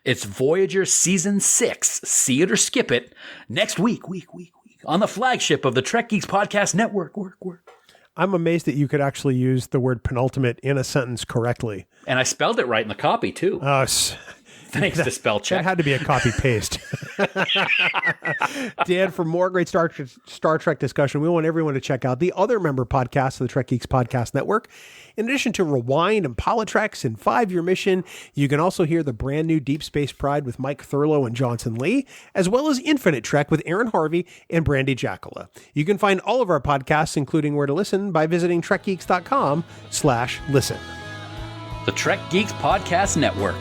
It's Voyager Season 6, See It or Skip It, next week, on the flagship of the Trek Geeks Podcast Network. I'm amazed that you could actually use the word penultimate in a sentence correctly. And I spelled it right in the copy, too. Thanks to spell check. That had to be a copy-paste. Dan, for more great Star Trek discussion, we want everyone to check out the other member podcasts of the Trek Geeks Podcast Network. In addition to Rewind and Politics and 5-Year Mission, you can also hear the brand new Deep Space Pride with Mike Thurlow and Johnson Lee, as well as Infinite Trek with Aaron Harvey and Brandy Jackola. You can find all of our podcasts, including where to listen, by visiting trekgeeks.com/listen. The Trek Geeks Podcast Network.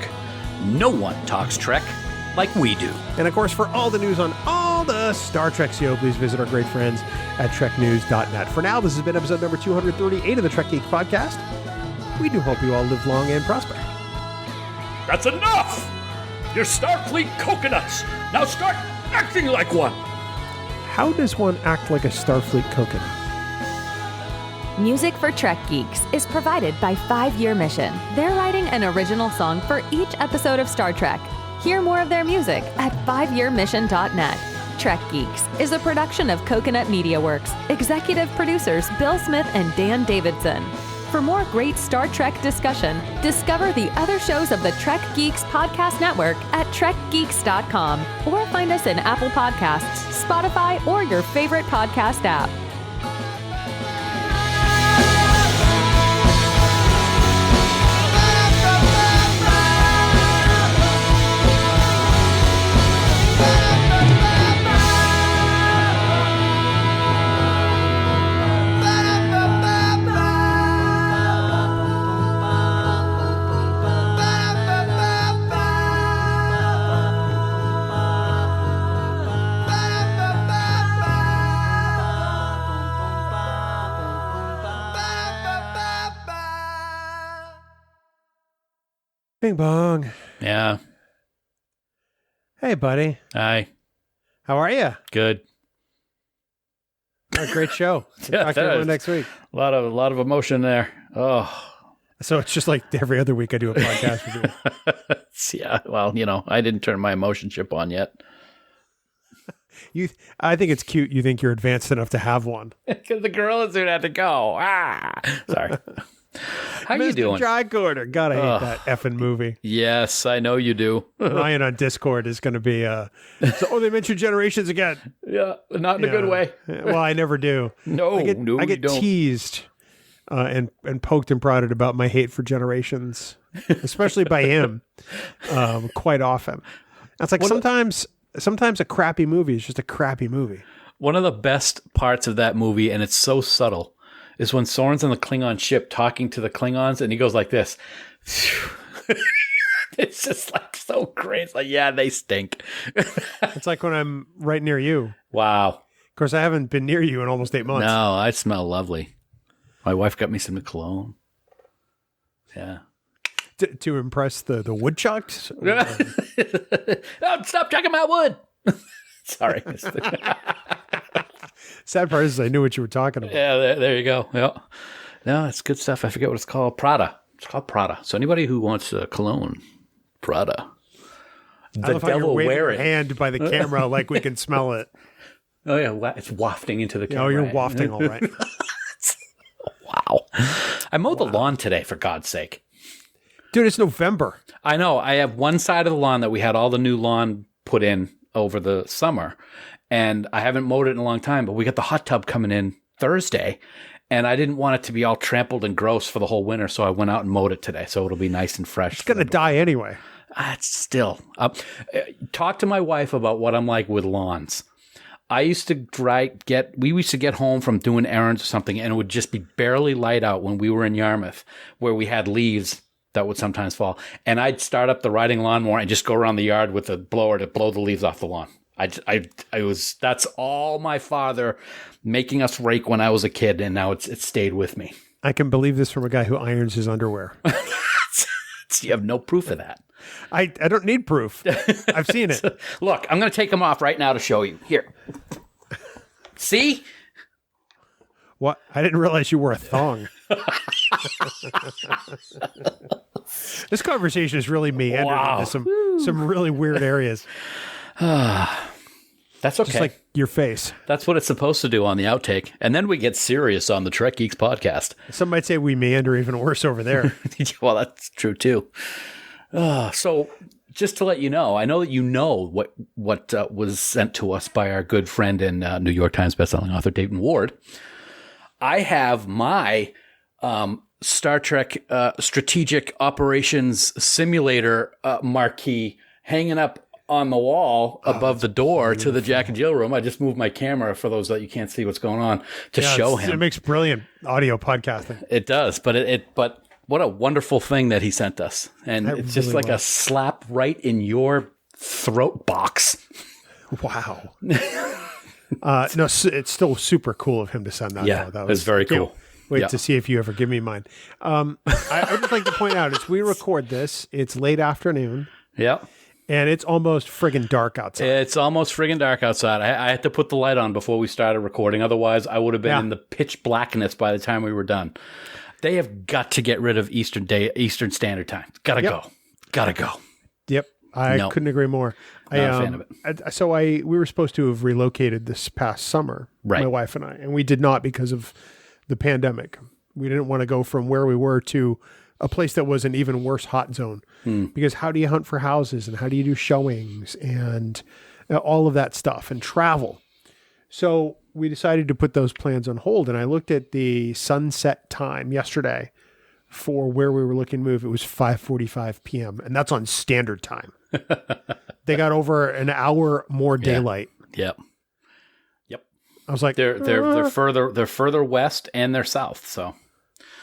No one talks Trek like we do. And of course, for all the news on all the Star Trek CO, please visit our great friends at treknews.net. For now, this has been episode number 238 of the Trek Geeks Podcast. We do hope you all live long and prosper. That's enough! You're Starfleet coconuts! Now start acting like one! How does one act like a Starfleet coconut? Music for Trek Geeks is provided by 5-Year Mission. They're writing an original song for each episode of Star Trek. Hear more of their music at 5yearmission.net. Trek Geeks is a production of Coconut Media Works. Executive producers Bill Smith and Dan Davidson. For more great Star Trek discussion, discover the other shows of the Trek Geeks Podcast Network at trekgeeks.com or find us in Apple Podcasts, Spotify, or your favorite podcast app. Bing bong. Yeah. Hey, buddy. Hi. How are you? Good. A great show. Yeah, Talk to everyone next week. A lot of emotion there. Oh. So it's just like every other week I do a podcast with you. Yeah. Well, I didn't turn my emotion chip on yet. I think it's cute. You think you're advanced enough to have one. Because the gorilla suit had to go. Sorry. How you doing? Dry Corner. God, I hate that effing movie. Yes, I know you do. Ryan on Discord is going to be, they mentioned Generations again. Yeah, not in a good way. Well, I never do. No, I get don't. teased and poked and prodded about my hate for Generations, especially by him, quite often. That's like sometimes a crappy movie is just a crappy movie. One of the best parts of that movie, and it's so subtle, is when Soren's on the Klingon ship talking to the Klingons, and he goes like this. It's just like so great. It's like, yeah, they stink. It's like when I'm right near you. Wow. Of course, I haven't been near you in almost 8 months. No, I smell lovely. My wife got me some cologne. Yeah. To impress the woodchucks? Oh, stop chucking my wood. Sorry. Sad part is I knew what you were talking about. Yeah, there you go. Yeah. No, it's good stuff. I forget what it's called. Prada. It's called Prada. So anybody who wants cologne, Prada. I love how you're waving your hand by the camera like we can smell it. Oh, yeah. It's wafting into the camera. Oh, you're wafting all right. Wow. I mowed the lawn today, for God's sake. Dude, it's November. I know. I have one side of the lawn that we had all the new lawn put in over the summer, and I haven't mowed it in a long time, but we got the hot tub coming in Thursday, and I didn't want it to be all trampled and gross for the whole winter, so I went out and mowed it today, so it'll be nice and fresh. It's going to die anyway. It's still up. Talk to my wife about what I'm like with lawns. I used to we used to get home from doing errands or something, and it would just be barely light out when we were in Yarmouth, where we had leaves that would sometimes fall. And I'd start up the riding lawnmower and just go around the yard with a blower to blow the leaves off the lawn. That's all my father making us rake when I was a kid, and now it's stayed with me. I can believe this from a guy who irons his underwear. You have no proof of that. I don't need proof. I've seen it. Look, I'm going to take them off right now to show you. Here. See? What? I didn't realize you wore a thong. This conversation is really meandering into some really weird areas. That's okay. Just like your face. That's what it's supposed to do on the outtake. And then we get serious on the Trek Geeks podcast. Some might say we meander even worse over there. Well, that's true too. So just to let you know, I know that you know what was sent to us by our good friend and New York Times bestselling author Dayton Ward. I have my Star Trek Strategic Operations Simulator marquee hanging up on the wall above the door to the Jack and Jill room. I just moved my camera for those that you can't see what's going on to show him. It makes brilliant audio podcasting. It does, but what a wonderful thing that he sent us. And it's just like a slap right in your throat box. Wow. No, it's still super cool of him to send that. Yeah, that was very cool. Wait to see if you ever give me mine. I'd just like to point out, as we record this, it's late afternoon. Yeah. And it's almost friggin' dark outside. It's almost friggin' dark outside. I had to put the light on before we started recording. Otherwise, I would have been in the pitch blackness by the time we were done. They have got to get rid of Eastern Standard Time. Gotta go. Yep. I couldn't agree more. Not a fan of it. We were supposed to have relocated this past summer, my wife and I, and we did not because of the pandemic. We didn't want to go from where we were to a place that was an even worse hot zone. Because how do you hunt for houses and how do you do showings and all of that stuff and travel? So we decided to put those plans on hold. And I looked at the sunset time yesterday for where we were looking to move. It was 5:45 p.m. and that's on standard time. They got over an hour more daylight. Yep. I was like, they're further west and they're south. So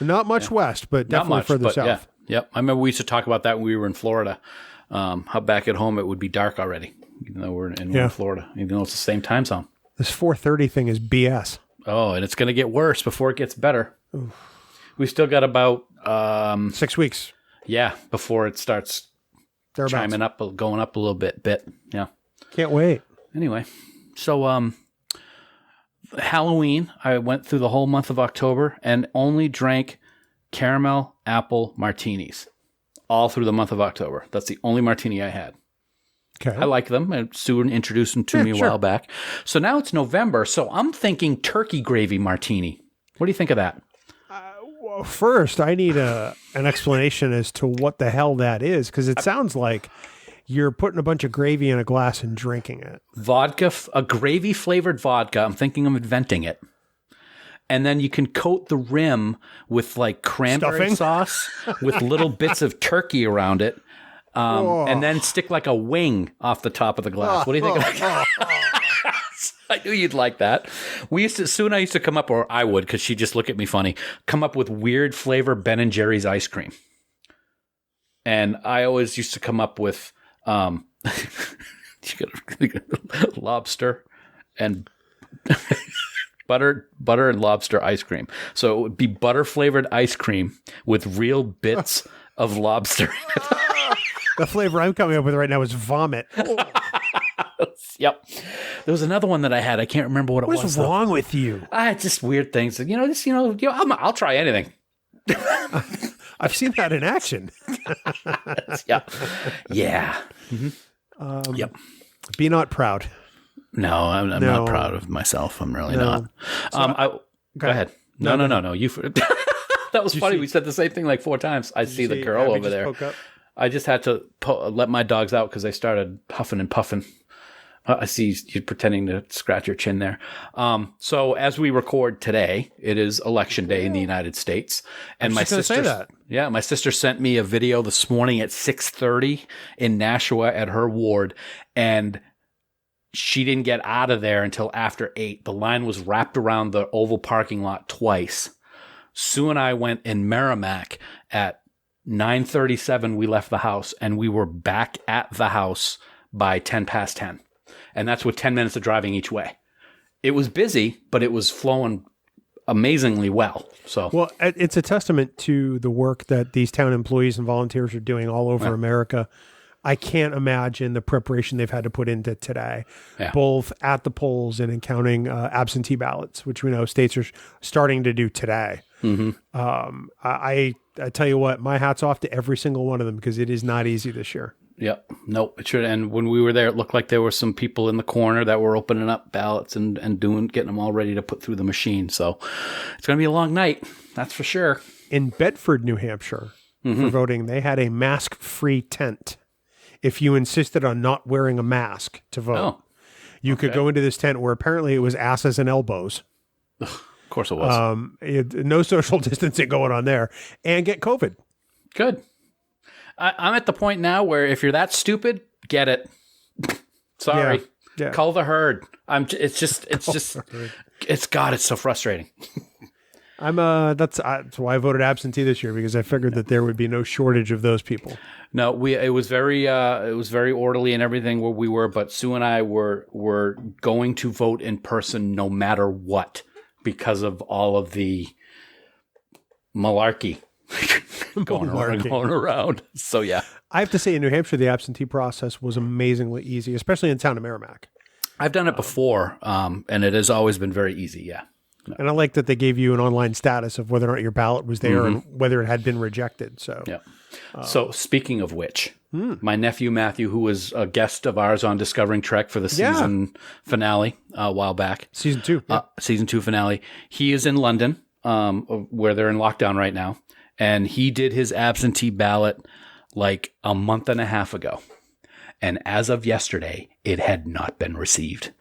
not much west, but definitely further south. Yep. I remember we used to talk about that when we were in Florida. How back at home it would be dark already, even though we're in Florida, even though it's the same time zone. This 4:30 thing is BS. Oh, and it's going to get worse before it gets better. Oof. We've still got about 6 weeks. Yeah, before it starts chiming up, going up a little bit. Yeah. Can't wait. Anyway, so Halloween, I went through the whole month of October and only drank caramel apple martinis all through the month of October. That's the only martini I had. Okay. I like them. And Sue introduced them to me a while back. So now it's November, so I'm thinking turkey gravy martini. What do you think of that? Well, first, I need an explanation as to what the hell that is, because it sounds like you're putting a bunch of gravy in a glass and drinking it. Vodka, a gravy-flavored vodka. I'm thinking of inventing it. And then you can coat the rim with like cranberry sauce with little bits of turkey around it. And then stick like a wing off the top of the glass. What do you think of that? I knew you'd like that. Sue and I used to come up, or I would, because she'd just look at me funny, come up with weird flavor Ben & Jerry's ice cream. And I always used to come up with lobster and Butter and lobster ice cream. So it would be butter flavored ice cream with real bits of lobster. The flavor I'm coming up with right now is vomit. Yep. There was another one that I had. I can't remember what it was. What's wrong with you? Just weird things. I'll try anything. I've seen that in action. Yeah. Yeah. Mm-hmm. Yep. Be not proud. No, I'm not proud of myself. I'm really not. Go ahead. No. You. That was funny. We said the same thing like 4 times. I see the girl over there. I just had to let my dogs out because they started huffing and puffing. I see you pretending to scratch your chin there. So as we record today, it is election day in the United States, and my sister. Yeah, my sister sent me a video this morning at 6:30 in Nashua at her ward, and she didn't get out of there until after 8. The line was wrapped around the Oval parking lot twice. Sue and I went in Merrimack at 9:37. We left the house, and we were back at the house by 10:10. And that's with 10 minutes of driving each way. It was busy, but it was flowing amazingly well. Well, it's a testament to the work that these town employees and volunteers are doing all over America. I can't imagine the preparation they've had to put into today, both at the polls and in counting absentee ballots, which we know states are starting to do today. Mm-hmm. I tell you what, my hat's off to every single one of them because it is not easy this year. Yep. No, it should. And when we were there, it looked like there were some people in the corner that were opening up ballots and getting them all ready to put through the machine. So it's going to be a long night. That's for sure. In Bedford, New Hampshire, for voting, they had a mask-free tent. If you insisted on not wearing a mask to vote, you could go into this tent where apparently it was asses and elbows. Of course it was. No social distancing going on there, and get COVID. Good. I'm at the point now where if you're that stupid, get it. Sorry. Yeah. Cull the herd. It's so frustrating. That's why I voted absentee this year, because I figured that there would be no shortage of those people. No, it was very orderly and everything where we were, but Sue and I were going to vote in person no matter what because of all of the malarkey going around. So yeah. I have to say in New Hampshire, the absentee process was amazingly easy, especially in town of Merrimack. I've done it before, and it has always been very easy. Yeah. No. And I like that they gave you an online status of whether or not your ballot was there and whether it had been rejected. So, yeah. So speaking of which, my nephew Matthew, who was a guest of ours on Discovering Trek for the season finale a while back, season 2 finale, he is in London, where they're in lockdown right now, and he did his absentee ballot like a month and a half ago, and as of yesterday, it had not been received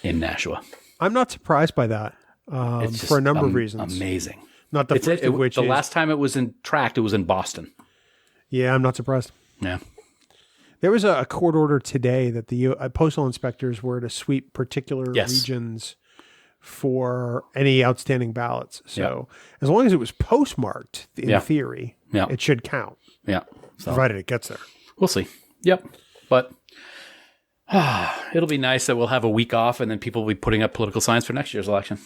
in Nashua. I'm not surprised by that. For a number of reasons. Amazing. Not the first of which the last time it was tracked, it was in Boston. Yeah, I'm not surprised. Yeah. There was a court order today that the postal inspectors were to sweep particular regions for any outstanding ballots. So as long as it was postmarked, in theory, it should count. Yeah. So. Provided it gets there. We'll see. Yep. But it'll be nice that we'll have a week off and then people will be putting up political signs for next year's election.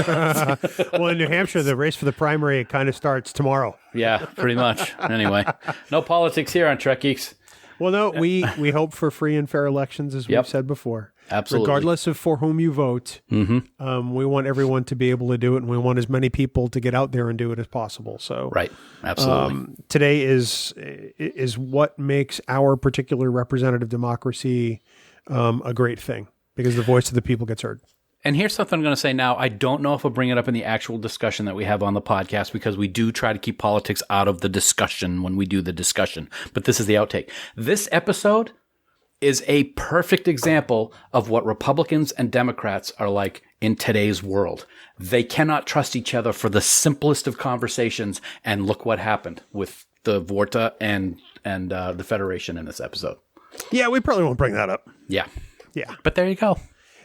Well, in New Hampshire, the race for the primary kind of starts tomorrow. Yeah, pretty much. Anyway, no politics here on Trek Geeks. Well, no, we hope for free and fair elections, as we've said before. Absolutely. Regardless of for whom you vote, we want everyone to be able to do it, and we want as many people to get out there and do it as possible. So, right, absolutely. Today is what makes our particular representative democracy a great thing, because the voice of the people gets heard. And here's something I'm going to say now. I don't know if I'll bring it up in the actual discussion that we have on the podcast, because we do try to keep politics out of the discussion when we do the discussion. But this is the outtake. This episode is a perfect example of what Republicans and Democrats are like in today's world. They cannot trust each other for the simplest of conversations. And look what happened with the Vorta and the Federation in this episode. Yeah, we probably won't bring that up. Yeah. But there you go.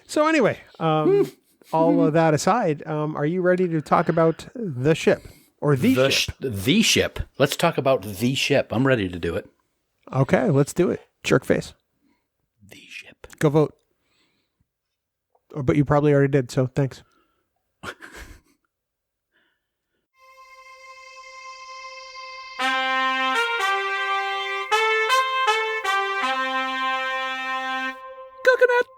So anyway, all of that aside, are you ready to talk about the ship or the ship? The ship. Let's talk about the ship. I'm ready to do it. Okay, let's do it. Jerk face. The ship. Go vote. But you probably already did, so thanks. Coconut.